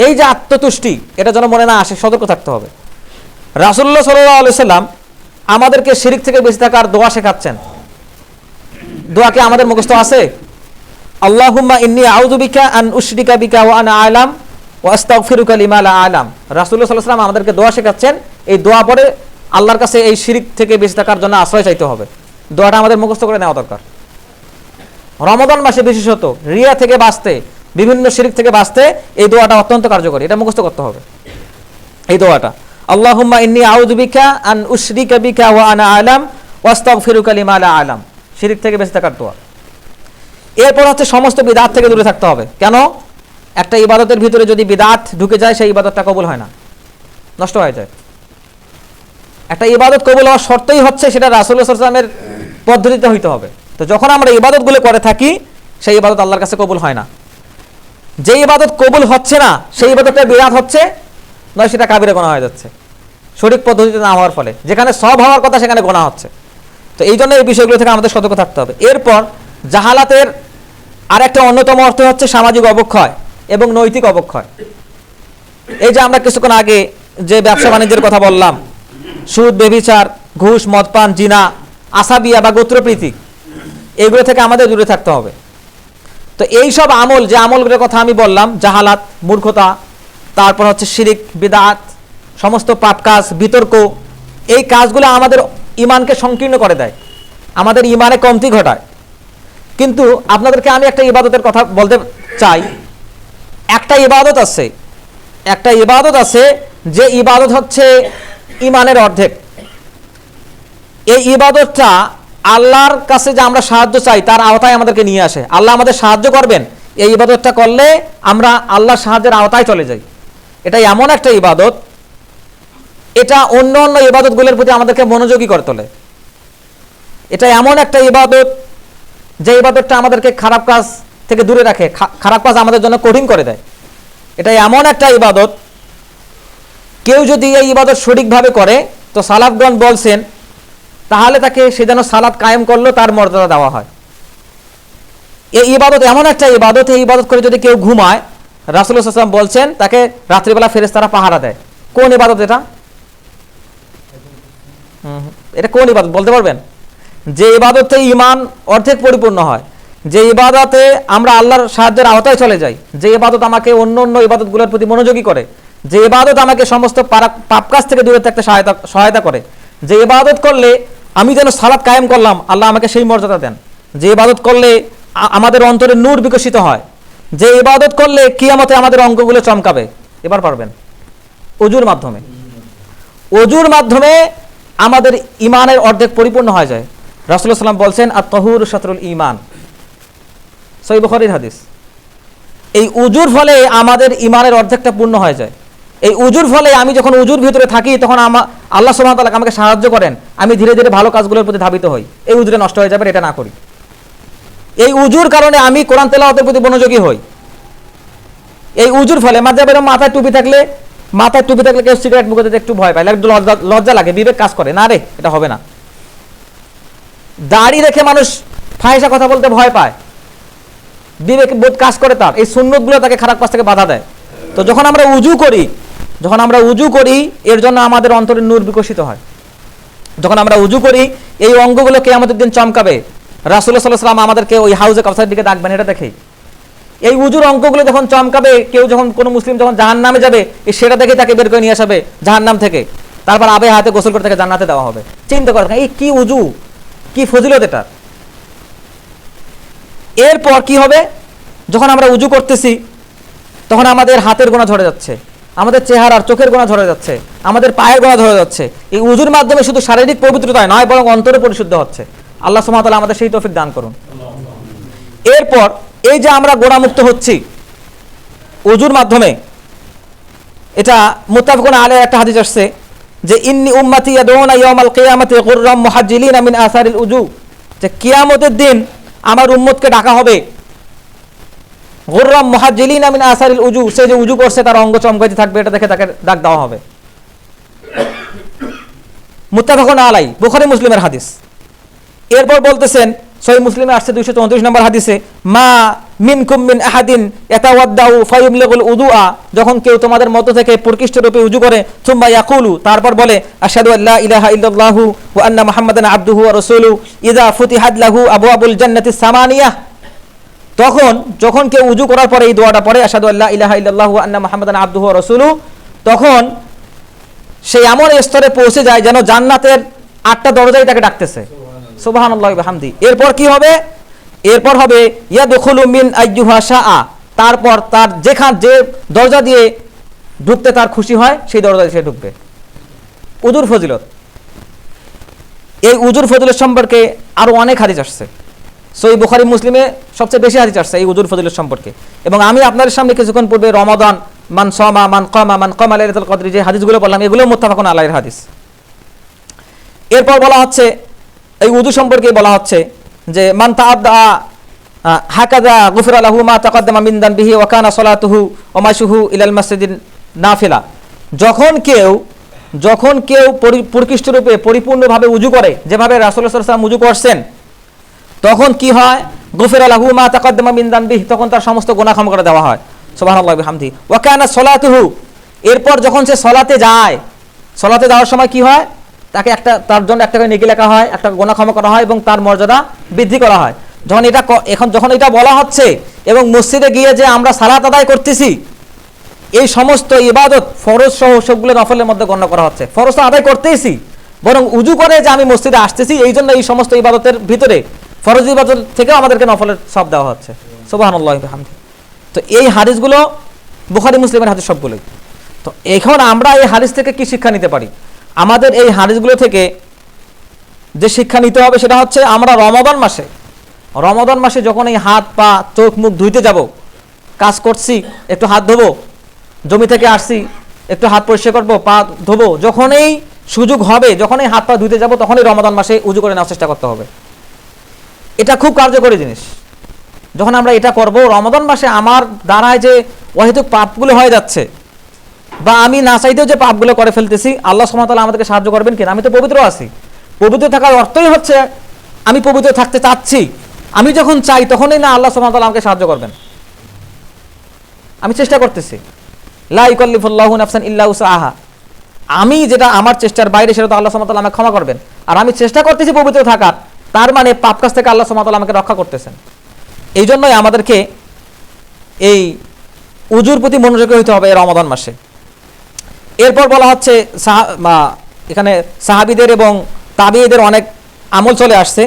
এই যে আত্মতুষ্টি, এটা যেন মনে না আসে, সতর্ক থাকতে হবে। রাসূলুল্লাহ সাল্লাল্লাহু আলাইহি সাল্লাম আমাদেরকে শিরক থেকে বেঁচে থাকার দোয়া শেখাচ্ছেন। দোয়া কি আমাদের মুখস্থ আছে? আল্লাহুম্মা ইন্নী আউযু বিকা আন উশরিকা বিকা ওয়া আনা আ'লাম ওয়া আস্তাগফিরুকা লিমা লা আ'লাম। রাসূলুল্লাহ সাল্লাল্লাহু আলাইহি ওয়াসাল্লাম আমাদেরকে দোয়া শেখাচ্ছেন। এই দোয়া পড়ে আল্লাহর কাছে এই শিরক থেকে বেঁচে থাকার জন্য আশ্রয় চাইতে হবে। দোয়াটা আমাদের মুখস্থ করে নেওয়া দরকার। রমাদান মাসে বিশেষত রিয়া থেকে বাঁচতে, বিভিন্ন শিরক থেকে বাঁচতে এই দোয়াটা অত্যন্ত কার্যকরী, এটা মুখস্থ করতে হবে। এই দোয়াটা আল্লাহুম্মা ইন্নী আউযু বিকা আন উশরিকা বিকা ওয়া আনা আ'লাম ওয়া আস্তাগফিরুকা লিমা লা আ'লাম, শিরক থেকে বেঁচে থাকার দোয়া। এরপর হচ্ছে সমস্ত বিদআত থেকে দূরে থাকতে হবে। কেন? একটা ইবাদতের ভিতরে যদি বিদআত ঢুকে যায়, সেই ইবাদতটা কবুল হয় না, নষ্ট হয়ে যায়। একটা ইবাদত কবুল হওয়ার শর্তই হচ্ছে সেটা রাসূলুল্লাহ সাল্লাল্লাহু আলাইহি ওয়াসাল্লামের পদ্ধতিতে হইতে হবে। তো যখন আমরা ইবাদতগুলো করে থাকি, সেই ইবাদত আল্লাহর কাছে কবুল হয় না। যে ইবাদত কবুল হচ্ছে না, সেই ইবাদতটা বিদআত হচ্ছে, নয় সেটা কাবিরা গুনাহ হয়ে যাচ্ছে, সঠিক পদ্ধতিতে না হওয়ার ফলে। যেখানে সওয়াব হওয়ার কথা সেখানে গুনাহ হচ্ছে। তো এই জন্য এই বিষয়গুলো থেকে আমাদের সতর্ক থাকতে হবে। এরপর জাহালাতের আরেকটা অন্যতম অর্থ হচ্ছে সামাজিক অবক্ষয় এবং নৈতিক অবক্ষয়। এই যে আমরা কিছুক্ষণ আগে যে ব্যবসা বাণিজ্যের কথা বললাম, সুদ, ব্যভিচার, ঘুষ, মদপান, জিনা, আসাবিয়া বা গোত্রপ্রীতি, এগুলো থেকে আমাদের দূরে থাকতে হবে। তো এই সব আমল, যে আমলগুলোর কথা আমি বললাম, জাহালাত, মূর্খতা, তারপর হচ্ছে শিরিক, বিদআত, সমস্ত পাপ কাজ, বিতর্ক, এই কাজগুলো আমাদের ঈমানকে সংকীর্ণ করে দেয়, আমাদের ঈমানে কমতি ঘটায়। কিন্তু আপনাদেরকে আমি একটা ইবাদতের কথা বলতে চাই। একটা ইবাদত আছে যে ইবাদত হচ্ছে ঈমানের অর্ধেক। এই ইবাদতটা আল্লাহর কাছে যে আমরা সাহায্য চাই তার আওতায় আমাদেরকে নিয়ে আসে। আল্লাহ আমাদের সাহায্য করবেন, এই ইবাদতটা করলে আমরা আল্লাহর সাহায্যের আওতায় চলে যাই। এটা এমন একটা ইবাদত, এটা অন্য অন্য ইবাদতগুলোর প্রতি আমাদেরকে মনোযোগী করে তোলে। এটা এমন একটা ইবাদত যে ইবাদতটা আমাদেরকে খারাপ কাজ থেকে দূরে রাখে, খারাপ কাজ আমাদের জন্য কঠিন করে দেয়। এটা এমন একটা ইবাদত, কেউ যদি এই ইবাদত সঠিকভাবে করে, তো সালাফগণ বলছেন তাহলে তাকে সে যেন সালাত কায়েম করলো, তার মর্যাদা দেওয়া হয়। এই ইবাদত এমন একটা ইবাদত, এই ইবাদত করে যদি কেউ ঘুমায়, রাসূলুল্লাহ সাল্লাল্লাহু আলাইহি ওয়াসাল্লাম বলছেন তাকে রাত্রিবেলা ফেরেশতারা পাহারা দেয়। কোন ইবাদত এটা? এটা কোন ইবাদত বলতে পারবেন? যে ইবাদতে ঈমান অর্ধেক পরিপূর্ণ হয়, যে ইবাদতে আমরা আল্লাহর সাহায্যের আওতায় চলে যাই, যে ইবাদত আমাকে অন্য অন্য ইবাদতগুলোর প্রতি মনোযোগী করে, যে ইবাদত আমাকে সমস্ত পাপ কাজ থেকে দূরে থাকতে সহায়তা করে, যে ইবাদত করলে আমি যেন সালাত কায়েম করলাম, আল্লাহ আমাকে সেই মর্যাদা দেন, যে ইবাদত করলে আমাদের অন্তরে নূর বিকশিত হয়, যে ইবাদত করলে কিয়ামতে আমাদের অঙ্গগুলো চমকাবে। এবার পারবেন ওযুর মাধ্যমে, ওযুর মাধ্যমে আমাদের ঈমানের অর্ধেক পরিপূর্ণ হয়ে যায়। রাসূলুল্লাহ সাল্লাল্লাহু আলাইহি ওয়াসাল্লাম বলছেন আত-তাহুরু শাতরুল ঈমান, সহিহ বুখারীর হাদিস। এই উজুর ফলে আমাদের ঈমানের অর্ধেকটা পূর্ণ হয়ে যায়। এই উজুর ফলে আমি যখন উজুর ভিতরে থাকি তখন আল্লাহ সুবহানাহু ওয়া তাআলা আমাকে সাহায্য করেন, আমি ধীরে ধীরে ভালো কাজগুলোর প্রতি ধাবিত হই। এই উজুরে নষ্ট হয়ে যাবে, এটা না করি। এই উজুর কারণে আমি কোরআন তেলাওয়াতের প্রতি মনোযোগী হই। এই উজুর ফলে মাথায় টুপি থাকলে কেউ সিগারেট মুখে দিতে একটু ভয় পায়, একটু লজ্জা লাগে, বিবেক কাজ করে না, রে এটা হবে না। দাড়ি রেখে মানুষ ফাহিশা কথা বলতে ভয় পায়, বিবেক বোধ কাজ করে তার, এই সুন্নতগুলো তাকে খারাপ কাজ থেকে বাধা দেয়। তো যখন আমরা উজু করি এর জন্য আমাদের অন্তরে নূর বিকশিত হয়। যখন আমরা উজু করি এই অঙ্গগুলো কিয়ামতের দিন চমকাবে। রাসূলুল্লাহ সাল্লাল্লাহু আলাইহি ওয়াসাল্লাম আমাদেরকে ওই হাউজে কাউসারের দিকে ডাকবেন, এটা দেখেই এই উজুর অঙ্গগুলো যখন চমকাবে, কেউ যখন কোনো মুসলিম যখন জাহান্নামে যাবে, সেটা দেখে তাকে বের করে নিয়ে আসাবে জাহান্নাম থেকে, তারপর আবে হাতে গোসল করে তাকে জান্নাতে দেওয়া হবে। চিন্তা করেন এই কি উজু, কি ফজিলত এটা। এরপর কি হবে, যখন আমরা উজু করতেছি তখন আমাদের হাতের গোনা ঝরে যাচ্ছে, আমাদের চেহারার চোখের গোনা ঝরে যাচ্ছে, আমাদের পায়ের গোনা ঝরে যাচ্ছে। এই উজুর মাধ্যমে শুধু শারীরিক পবিত্রতা নয়, বরং অন্তরে পরিশুদ্ধ হচ্ছে। আল্লাহ সুবহানাহু ওয়া তাআলা আমাদের সেই তৌফিক দান করুন। এরপর এই যে আমরা গোনামুক্ত হচ্ছি উজুর মাধ্যমে, এটা মুত্তাফাকুন আলাইহি একটা হাদিস আসছে যে ইন্নী উম্মতি ইয়াদউনা ইয়াউমাল কিয়ামাতি গুররাম মুহাজ্জিলিনা মিন আসারিল উজু, যে কিয়ামতের দিন আমার উম্মতকে ডাকা হবে গুররাম মুহাজ্জিলিনা মিন আসারিল উজু, সে যে উজু করছে তার অঙ্গ চমকাইতে থাকবে, এটা দেখে তাকে ডাক দেওয়া হবে। মুত্তাফাকুন আলাইহি, বুখারী মুসলিমের হাদিস। এরপর বলতেছেন সহিহ মুসলিমে আসছে 234 নম্বর হাদিসে, মা মিনকুম মিন আহাদিন ইয়াতাওয়াদ্দাউ ফায়ুবলিগুল উযুআ, যখন কেউ তোমাদের মধ্য থেকে প্রকৃষ্ট রূপে উজু করে, সুম্মা ইয়াকুলু, তারপর বলে আশহাদু আল্লা ইলাহা ইল্লাল্লাহু ওয়া আন্না মুহাম্মাদান আবদুহু ওয়া রাসূলুহু, ইযা ফুতিহাত লাহু আবওয়াবুল জান্নাতিস সামানিয়াহ, যখন কেউ উজু করার পরে এই দোয়াটা পড়ে আশহাদু আল্লা ইলাহা ইল্লাল্লাহু ওয়া আন্না মুহাম্মাদান আবদুহু ওয়া রাসূলুহু, তখন সে এমন স্তরে পৌঁছে যায় যেন জান্নাতের 8টা দরজাই তাকে ডাকতেছে। সুবহানাল্লাহি ওয়া বিহামদি। এরপর কি হবে, এরপর হবে ইয়াদখুলু মিন আইয়ুহা শাআ, তারপর তার যে দরজা দিয়ে ঢুকতে তার খুশি হয় সেই দরজা দিয়ে সে ঢুকবে। উজুর ফজিলত, এই উজুর ফজিলত সম্পর্কে আরো অনেক হাদিস আসছে। সহিহ বুখারী মুসলিমে সবচেয়ে বেশি হাদিস আসছে এই উজুর ফজিলত সম্পর্কে। এবং আমি আপনাদের সামনে কিছুক্ষণ পূর্বে রমাদান মান সামা মান কামা লাইলাতুল কদর যে হাদিসগুলো বললাম, এগুলো মুত্তাফাকুন আলাইহির হাদিস। এরপর বলা হচ্ছে এই উযু সম্পর্কে বলা হচ্ছে যে মান তাআদ্দা হাকাযা গুফিরা লাহু মা তাকাদ্দামা মিন দানবিহি ওয়া কানা সালাতুহু ওয়া মাশুহু ইলাল মাসজিদিন নাফিলা, যখন কেউ প্রকৃষ্ট রূপে পরিপূর্ণভাবে উযু করে, যেভাবে রাসূলুল্লাহ সাল্লাল্লাহু আলাইহি ওয়াসাল্লাম উযু করছেন, তখন কি হয়, গুফিরা লাহু মা তাকাদ্দামা মিন দানবিহি, তখন তার সমস্ত গুনাহ ক্ষমা করে দেওয়া হয়। সুবহানাল্লাহি ওয়া বিহামদিহি। ওয়া কানা সালাতুহু, এরপর যখন সে সালাতে যাওয়ার সময় কি হয়, তাকে তার জন্য একটা করে নেকি লেখা হয়, একটা গুনাহ ক্ষমা করা হয় এবং তার মর্যাদা বৃদ্ধি করা হয়। যখন এটা বলা হচ্ছে এবং মসজিদে গিয়ে যে আমরা সালাত আদায় করতেছি, এই সমস্ত ইবাদত ফরজ সহ সবগুলো নফলের মধ্যে গণ্য করা হচ্ছে। ফরজ তো আদায় করতেইছি, বরং উজু করে যে আমি মসজিদে আসতেছি, এই জন্য এই সমস্ত ইবাদতের ভিতরে ফরজ ইবাদত থেকেও আমাদেরকে নফলের সব দেওয়া হচ্ছে। সুবহানাল্লাহি ওয়া বিহামদিহি। তো এই হাদিসগুলো বুখারী মুসলিমের হাদিস সবগুলোই। তো এখন আমরা এই হাদিস থেকে কি শিক্ষা নিতে পারি? আমাদের এই হাদিসগুলো থেকে যে শিক্ষা নিতে হবে সেটা হচ্ছে, আমরা রমাদান মাসে যখন এই হাত পা চোখ মুখ ধুইতে যাব, কাজ করছি একটু হাত ধোবো, জমি থেকে আসছি একটু হাত পরিষ্কার করবো, পা ধোবো, যখনই সুযোগ হবে, যখনই হাত পা ধুইতে যাব, তখনই রমাদান মাসে উজু করে নেওয়ার চেষ্টা করতে হবে। এটা খুব কার্যকরী জিনিস। যখন আমরা এটা করব, রমাদান মাসে আমার দ্বারায় যে অহেতুক পাপগুলো হয়ে যাচ্ছে, বা আমি না চাইতেও যে পাপগুলো করে ফেলতেছি, আল্লাহ সুবহানাহু ওয়া তাআলা আমাদেরকে সাহায্য করবেন কিনা। আমি তো পবিত্র আছি, পবিত্র থাকার অর্থই হচ্ছে আমি পবিত্র থাকতে চাচ্ছি। আমি যখন চাই তখনই না আল্লাহ সুবহানাহু ওয়া তাআলা আমাকে সাহায্য করবেন। আমি চেষ্টা করতেছি, লা ইউকাল্লিফুল্লাহু নাফসান ইল্লা উসআহা, আমি যেটা আমার চেষ্টার বাইরে সেটা তো আল্লাহ সুবহানাহু ওয়া তাআলা আমাকে ক্ষমা করবেন। আর আমি চেষ্টা করতেছি পবিত্র থাকার, তার মানে পাপ কাজ থেকে আল্লাহ সুবহানাহু ওয়া তাআলা আমাকে রক্ষা করতেছেন। এই জন্যই আমাদেরকে এই উজুর প্রতি মনোযোগী হতে হবে এই রমাদান মাসে। এরপর বলা হচ্ছে এখানে সাহাবীদের এবং তাবিঈদের অনেক আমল চলে আসছে।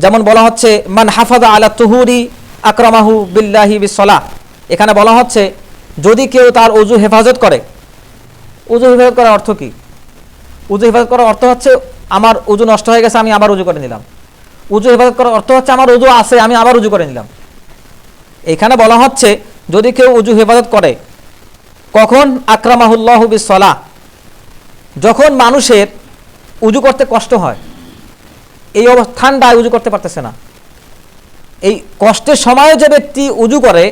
যেমন বলা হচ্ছে মান হাফাযা আলা তুহুরি আকরামাহু বিল্লাহি বিসসালাহ। এখানে বলা হচ্ছে যদি কেউ তার ওযু হেফাজত করে। ওযু হেফাজত করার অর্থ কি? ওযু হেফাজত করার অর্থ হচ্ছে আমার ওযু নষ্ট হয়ে গেছে, আমি আবার ওযু করে নিলাম। ওযু হেফাজত করার অর্থ হচ্ছে আমার ওযু আছে, আমি আবার ওযু করে নিলাম। এখানে বলা হচ্ছে যদি কেউ ওযু হেফাজত করে, কখন? আকরামাহুল্লাহু বিসসালাহ, যখন মানুষের উজু করতে কষ্ট হয়, এই ঠান্ডায় উজু করতে পারতেছে না, এই কষ্টের সময়ে যে ব্যক্তি উজু করে,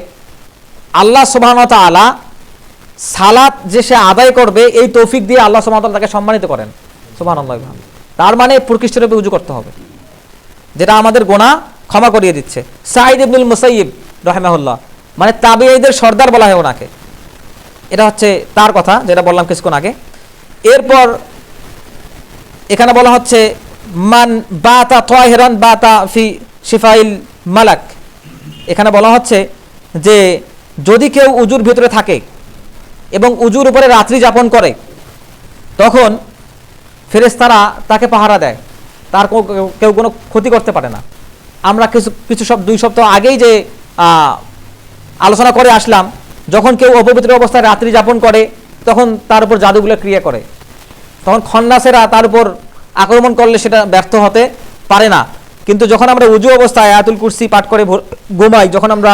আল্লাহ সুবহানাহু ওয়া তাআলা সালাত যে সে আদায় করবে এই তৌফিক দিয়ে আল্লাহ সুবহানাহু ওয়া তাআলা তাকে সম্মানিত করেন। সুবহানাল্লাহ। তার মানে প্রকৃষ্টরূপে উজু করতে হবে, যেটা আমাদের গুনাহ ক্ষমা করিয়ে দিচ্ছে। সাঈদ ইবনুল মুসাইয়িব রাহিমাহুল্লাহ, মানে তাবিঈদের সর্দার বলা হয় ওনাকে, এটা হচ্ছে তার কথা যেটা বললাম কিছুক্ষণ আগে। এরপর এখানে বলা হচ্ছে মান বাতা তাহিরান বাতা ফি শিফাইল মালাক। এখানে বলা হচ্ছে যে যদি কেউ উজুর ভিতরে থাকে এবং উজুর উপরে রাত্রি যাপন করে, তখন ফেরেশতারা তাকে পাহারা দেয়, তার কেউ কোনো ক্ষতি করতে পারে না। আমরা কিছু 2 সপ্তাহ আগেই যে আলোচনা করে আসলাম, যখন কেউ অপবিত্র অবস্থায় রাত্রি যাপন করে তখন তার উপর জাদুগুলো ক্রিয়া করে, তখন খন্নাসেরা তার উপর আক্রমণ করলে সেটা ব্যর্থ হতে পারে না। কিন্তু যখন আমরা উজু অবস্থায় আয়াতুল কুরসি পাঠ করে ঘুমাই, যখন আমরা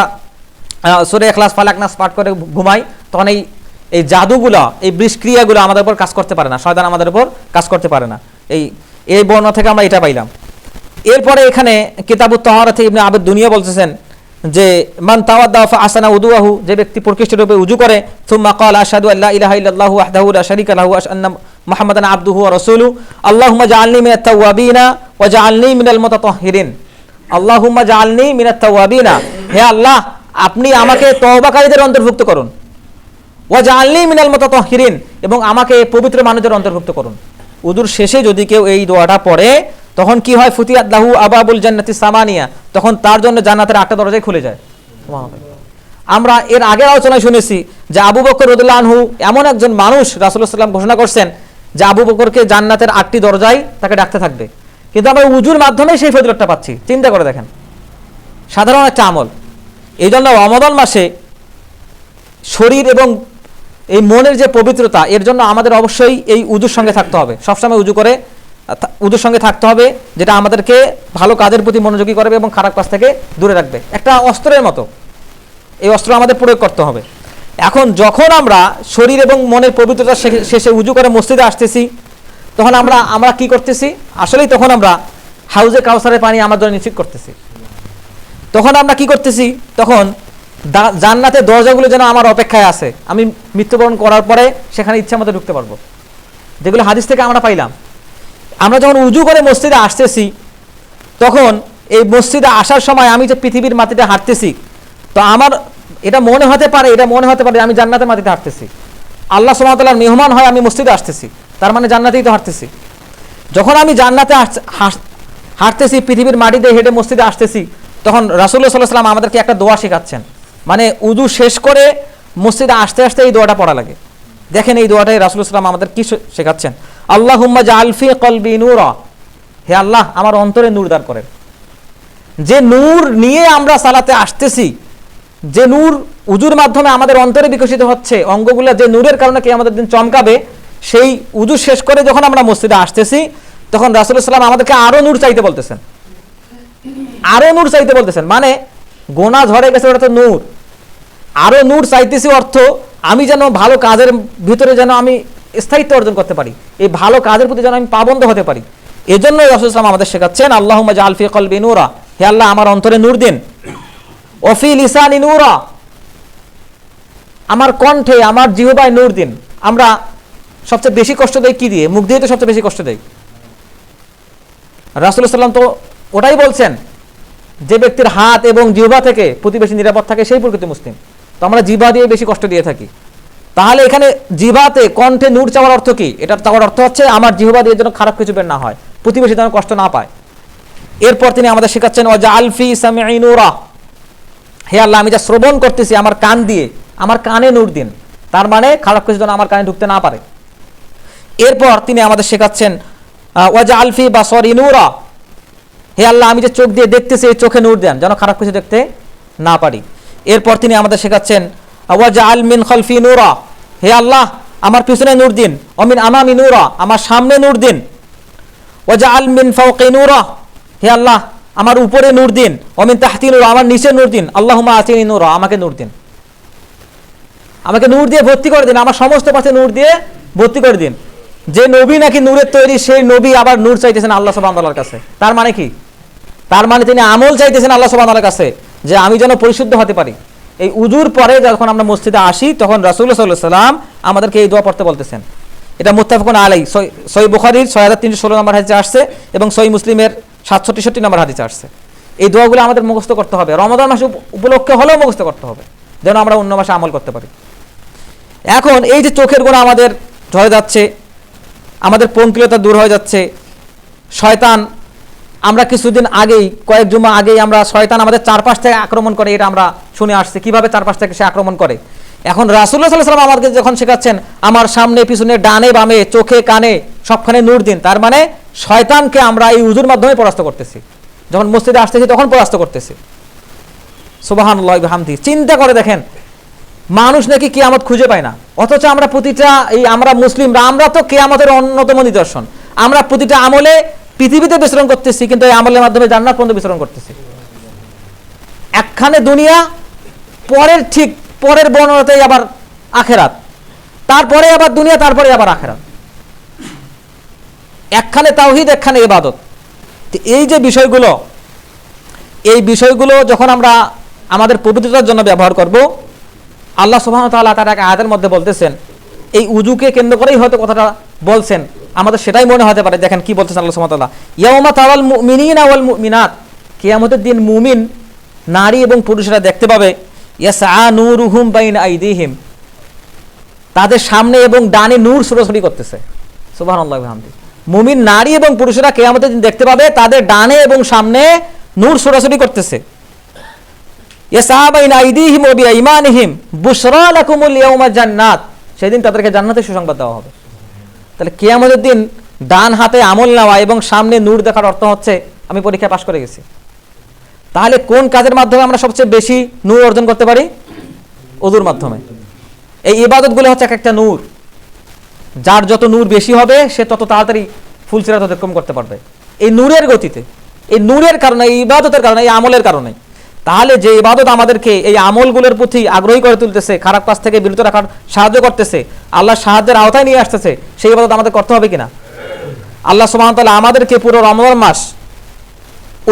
সূরা ইখলাস ফালাক নাস পাঠ করে ঘুমাই, তখন এই জাদুগুলো, এই বিষক্রিয়াগুলো আমাদের উপর কাজ করতে পারে না, শয়তান আমাদের উপর কাজ করতে পারে না। এই বর্ণনা থেকে আমরা এটা পাইলাম। এরপরে এখানে কিতাবুত তাহারাতে ইবনে আবিদ দুনিয়া বলতেছেন যে মান তাওয়াদ্দা ফা আহসানা উযুহু, যে ব্যক্তি প্রকৃষ্টরূপে উজু করে, সুম্মা ক্বালা আশহাদু আল্লা ইলাহা ইল্লাল্লাহু ওয়াহদাহু লা শারীকা লাহু ওয়া আশহাদু আন্না মুহাম্মাদান আবদুহু ওয়া রাসূলুহু আল্লাহুম্মা জাআলনি মিনাত তাওয়াবিনা ওয়া জাআলনি মিনাল মুতাতাহহিরিন। আল্লাহুম্মা জাআলনি মিনাত তাওয়াবিনা, হে আল্লাহ আপনি আমাকে তওবাকারীদের অন্তর্ভুক্ত করুন, ওয়া জাআলনি মিনাল মুতাতাহহিরিন, এবং আমাকে পবিত্র মানুষদের অন্তর্ভুক্ত করুন। উজুর শেষে যদি কেউ এই দোয়াটা পড়ে, তখন কি হয়? ফুতিহাত লাহু আবাবুল জান্নাতি সামানিয়া, তখন তার জন্য জান্নাতের 8টা দরজাই খুলে যায়। আমরা এর আগের আলোচনায় শুনেছি যে আবু বকর রাদিয়াল্লাহু আনহু এমন একজন মানুষ, রাসূলুল্লাহ সাল্লাল্লাহু আলাইহি ওয়াসাল্লাম ঘোষণা করছেন যে আবু বকরকে জান্নাতের 8টি দরজায় তাকে ডাকতে থাকবে, কিন্তু আমরা উজুর মাধ্যমে সেই ফজিলতটা পাচ্ছি। চিন্তা করে দেখেন, সাধারণ একটা আমল। এই জন্য রমাদান মাসে শরীর এবং এই মনের যে পবিত্রতা, এর জন্য আমাদের অবশ্যই এই উজুর সঙ্গে থাকতে হবে, সবসময় উজুর সঙ্গে থাকতে হবে, যেটা আমাদেরকে ভালো কাজের প্রতি মনোযোগী করবে এবং খারাপ কাজ থেকে দূরে রাখবে। একটা অস্ত্রের মতো, এই অস্ত্র আমাদের প্রয়োগ করতে হবে। এখন যখন আমরা শরীর এবং মনের পবিত্রতা শেষে উজু করে মসজিদে আসতেছি, তখন আমরা কি করতেছি? আসলেই তখন আমরা হাউজে কাউসারের পানি আমার জন্য নিশ্চিত করতেছি। তখন আমরা কি করতেছি? তখন জান্নাতের দরজাগুলো যেন আমার অপেক্ষায় আছে, আমি মৃত্যুবরণ করার পরে সেখানে ইচ্ছা মতো ঢুকতে পারবো, যেগুলো হাদিস থেকে আমরা পাইলাম। আমরা যখন উজু করে মসজিদে আসতেছি, তখন এই মসজিদে আসার সময় আমি যে পৃথিবীর মাটিতে হাঁটতেছি, তো আমার এটা মনে হতে পারে আমি জান্নাতের মাটিতে হাঁটতেছি। আল্লাহ সুবহানাহু ওয়া তাআলার মেহমান হয় আমি মসজিদে আসতেছি, তার মানে জান্নাতেই তো হাঁটতেছি। যখন আমি জান্নাতে হাঁটতেছি, পৃথিবীর মাটিতে হেঁটে মসজিদে আসতেছি, তখন রাসূলুল্লাহ সাল্লাল্লাহু আলাইহি ওয়াসাল্লাম আমাদেরকে একটা দোয়া শেখাচ্ছেন, মানে উজু শেষ করে মসজিদে আসতে আসতে এই দোয়াটা পড়া লাগে। দেখেন এই দোয়াটাই রাসূলুল্লাহ সাল্লাল্লাহু আলাইহি ওয়াসাল্লাম আমাদের কি শেখাচ্ছেন, আল্লাহুম্মা জাআল ফি কলবি নূরা, হে আল্লাহ আমার অন্তরে নূর দান করেন। যে নূর নিয়ে আমরা সালাতে আসতেছি, যে নূর উজুর মাধ্যমে আমাদের অন্তরে বিকশিত হচ্ছে, অঙ্গগুলো যে নূরের কারণে কিয়ামতের দিন চমকাবে, সেই উজু শেষ করে যখন আমরা মসজিদে আসতেছি, তখন রাসূলুল্লাহ সাল্লাল্লাহু আলাইহি ওয়াসাল্লাম আমাদেরকে আরো নূর চাইতে বলতেছেন, আরো নূর চাইতে বলতেছেন। মানে গোনা ঝরে গেছে, ওটা তো নূর, আরো নূর চাইতেছি অর্থ আমি যেন ভালো কাজের ভিতরে যেন আমি স্থায়িত্ব অর্জন করতে পারি, এই ভালো কাজের প্রতি যেন আমি পাবন্ধ হতে পারি। এই জন্য রাসূলুল্লাহ সাল্লাল্লাহু আলাইহি ওয়াসাল্লাম আমাদের শেখাচ্ছেন আল্লাহুম্মা জাআল ফি কলবি নূরা, হে আল্লাহ আমার অন্তরে নূর দিন, ও ফি লিসানি নূরা, আমার কণ্ঠে আমার জিহ্বায় নূর দিন। আমরা সবচেয়ে বেশি কষ্ট দেই কি দিয়ে? মুখ দিয়ে তো সবচেয়ে বেশি কষ্ট দেই। রাসূলুল্লাহ সাল্লাল্লাহু আলাইহি ওয়াসাল্লাম তো ওটাই বলছেন, যে ব্যক্তির হাত এবং জিহ্বা থেকে প্রতিবেশী নিরাপদ থাকে সেই প্রকৃত মুসলিম। তো আমরা জিহ্বা দিয়ে বেশি কষ্ট দিয়ে থাকি। তাহলে এখানে জিহ্বাতে কণ্ঠে নূর চাওয়ার অর্থ কি? এটা চাওয়ার অর্থ হচ্ছে আমার জিহ্বা দিয়ে যেন খারাপ কিছু বের না হয়, প্রতিবেশী যেন কষ্ট না পায়। এরপর তিনি আমাদের শেখাচ্ছেন ওয়াজআল ফি সামঈ নূরা, হে আল্লাহ আমি যা শ্রবণ করতেছি আমার কান দিয়ে, আমার কানে নূর দিন। তার মানে খারাপ কিছু যেন আমার কানে ঢুকতে না পারে। এরপর তিনি আমাদের শেখাচ্ছেন ওয়াজআল ফি বাসরি নূরা, হে আল্লাহ আমি যে চোখ দিয়ে দেখতেছি এই চোখে নূর দেন, যেন খারাপ কিছু দেখতে না পারি। এরপর তিনি আমাদের শেখাচ্ছেন ওয়াজআল মিন খালফি নূরা, হে আল্লাহ আমার পিছনে নূর দিন, অমিন আমামি নূরা, আমার সামনে নূর দিন। ওয়াজআল মিন ফাওকি নূরা, হে আল্লাহ আমার উপরে নূর দিন, অমিন তাহতি নূরা, আমার নিচে নূর দিন। আল্লাহুম্মা আতিনি নূরা, আমাকে নূর দিন, আমাকে নূর দিয়ে ভর্তি করে দিন, আমার সমস্ত পাশে নূর দিয়ে ভর্তি করে দিন। যে নবী নাকি নূরের তৈরি, সেই নবী আবার নূর চাইতেছেন আল্লাহ সুবহানাহু ওয়া তাআলার কাছে। তার মানে কি? তার মানে তিনি আমল চাইতেছেন আল্লাহ সুবহানাহু ওয়া তাআলার কাছে, যে আমি যেন পরিশুদ্ধ হতে পারি। এই উজুর পরে যখন আমরা মসজিদে আসি তখন রাসূলুল্লাহ সাল্লাল্লাহু আলাইহি ওয়াসাল্লাম আমাদেরকে এই দোয়া পড়তে বলতেছেন। এটা মুত্তাফাকুন আলাইহি, সহিহ বুখারীর 6316 নম্বর হাদিসে আসছে এবং সহিহ মুসলিমের 763 নম্বর হাদিসে আসছে। এই দোয়াগুলো আমাদের মুখস্থ করতে হবে, রমাদান মাস উপলক্ষে হলেও মুখস্থ করতে হবে, যেন আমরা অন্য মাসে আমল করতে পারি। এখন এই যে চোখের গুনাহ আমাদের ঝরে যাচ্ছে, আমাদের পঙ্কিলতা দূর হয়ে যাচ্ছে, শয়তান, আমরা কিছুদিন আগেই, কয়েক জুমা আগেই আমরা শয়তান আমাদের চারপাশ থেকে আক্রমণ করে, এটা আমরা শুনে আসছি কিভাবে চারপাশ থেকে সে আক্রমণ করে। এখন রাসূলুল্লাহ সাল্লাল্লাহু আলাইহি ওয়াসাল্লাম আমাদেরকে যখন শেখাচ্ছেন আমার সামনে পিছনে ডানে বামে চোখে কানে সবখানে নূর দিন, তার মানে শয়তানকে আমরা এই উজুর মাধ্যমে পরাস্ত করতেছি। যখন মসজিদে আসতেছি তখন পরাস্ত করতেছি। সুবহানাল্লাহি ওয়া বিহামদিহি। চিন্তা করে দেখেন, মানুষ নাকি কিয়ামত খুঁজে পায় না, অথচ আমরা প্রতিটা, এই আমরা মুসলিমরা, আমরা তো কিয়ামতের অন্যতম নিদর্শন। আমরা প্রতিটা আমলে পৃথিবীতে বিচরণ করতেছি, কিন্তু এই আমলের মাধ্যমে জান্নাত পর্যন্ত বিচরণ করতেছি। একখানে দুনিয়া, পরের ঠিক পরের বর্ণনাতেই আবার আখেরাত, তারপরে আবার দুনিয়া, তারপরে আবার আখেরাত। একখানে তাওহীদ, একখানে ইবাদত। এই যে বিষয়গুলো, এই বিষয়গুলো যখন আমরা আমাদের পবিত্রতার জন্য ব্যবহার করব, আল্লাহ সুবহানাহু ওয়া তাআলা তার এক আয়াতের মধ্যে বলতেছেন, এই উজুকে কেন্দ্র করেই হয়তো কথাটা বলছেন, আমাদের সেটাই মনে হতে পারে। দেখেন কি বলতেছেন আল্লাহ সুবহানাহু ওয়া তাআলা, ইয়াউমা তারাল মুমিনিনা ওয়াল মুমিনাত, কিয়ামতের দিন মুমিন নারী এবং পুরুষরা দেখতে পাবে, ইয়াসআ নূরুহুম বাইনা আইদিহিম, তাদের সামনে এবং ডানে নূর ছড়াছড়ি করতেছে। সুবহানাল্লাহি ওয়া বিহামদিহি। মুমিন নারী এবং পুরুষরা কিয়ামতের দিন দেখতে পাবে তাদের ডানে এবং সামনে নূর ছড়াছড়ি করতেছে। ইয়াসআ বাইনা আইদিহিম ওয়া বিআইমানিহিম বুশরা লাকুমুল ইয়াউমা জান্নাত, সেদিন তাদেরকে জান্নাতের সুসংবাদ দেওয়া হবে। তাহলে কিয়ামতের দিন ডান হাতে আমল নেওয়া এবং সামনে নূর দেখার অর্থ হচ্ছে আমি পরীক্ষায় পাশ করে গেছি। তাহলে কোন কাজের মাধ্যমে আমরা সবচেয়ে বেশি নূর অর্জন করতে পারি? ওযুর মাধ্যমে। এই ইবাদতগুলো হচ্ছে একটা নূর, যার যত নূর বেশি হবে সে তত তাড়াতাড়ি ফুলসিরাত অতিক্রম করতে পারবে। এই নূরের গতিতে, এই নূরের কারণে, এই ইবাদতের কারণে, এই আমলের কারণে। তাহলে যে ইবাদত আমাদেরকে এই আমলগুলোর প্রতি আগ্রহী করে তুলতেছে, খারাপ কাজ থেকে বিরত রাখার সাহায্য করতেছে, আল্লাহর সাহায্যের আওতায় নিয়ে আসতেছে, সেই ইবাদত আমাদের করতে হবে কিনা? আল্লাহ সুবহানাহু ওয়া তাআলা আমাদেরকে পুরো রমজান মাস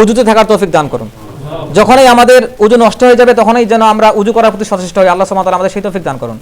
উজুতে থাকার তৌফিক দান করুন। যখনই আমাদের উজু নষ্ট হয়ে যাবে তখনই যেন আমরা উজু করার প্রতি সচেষ্ট হই। আল্লাহ সুবহানাহু ওয়া তাআলা আমাদের সেই তৌফিক দান করুন।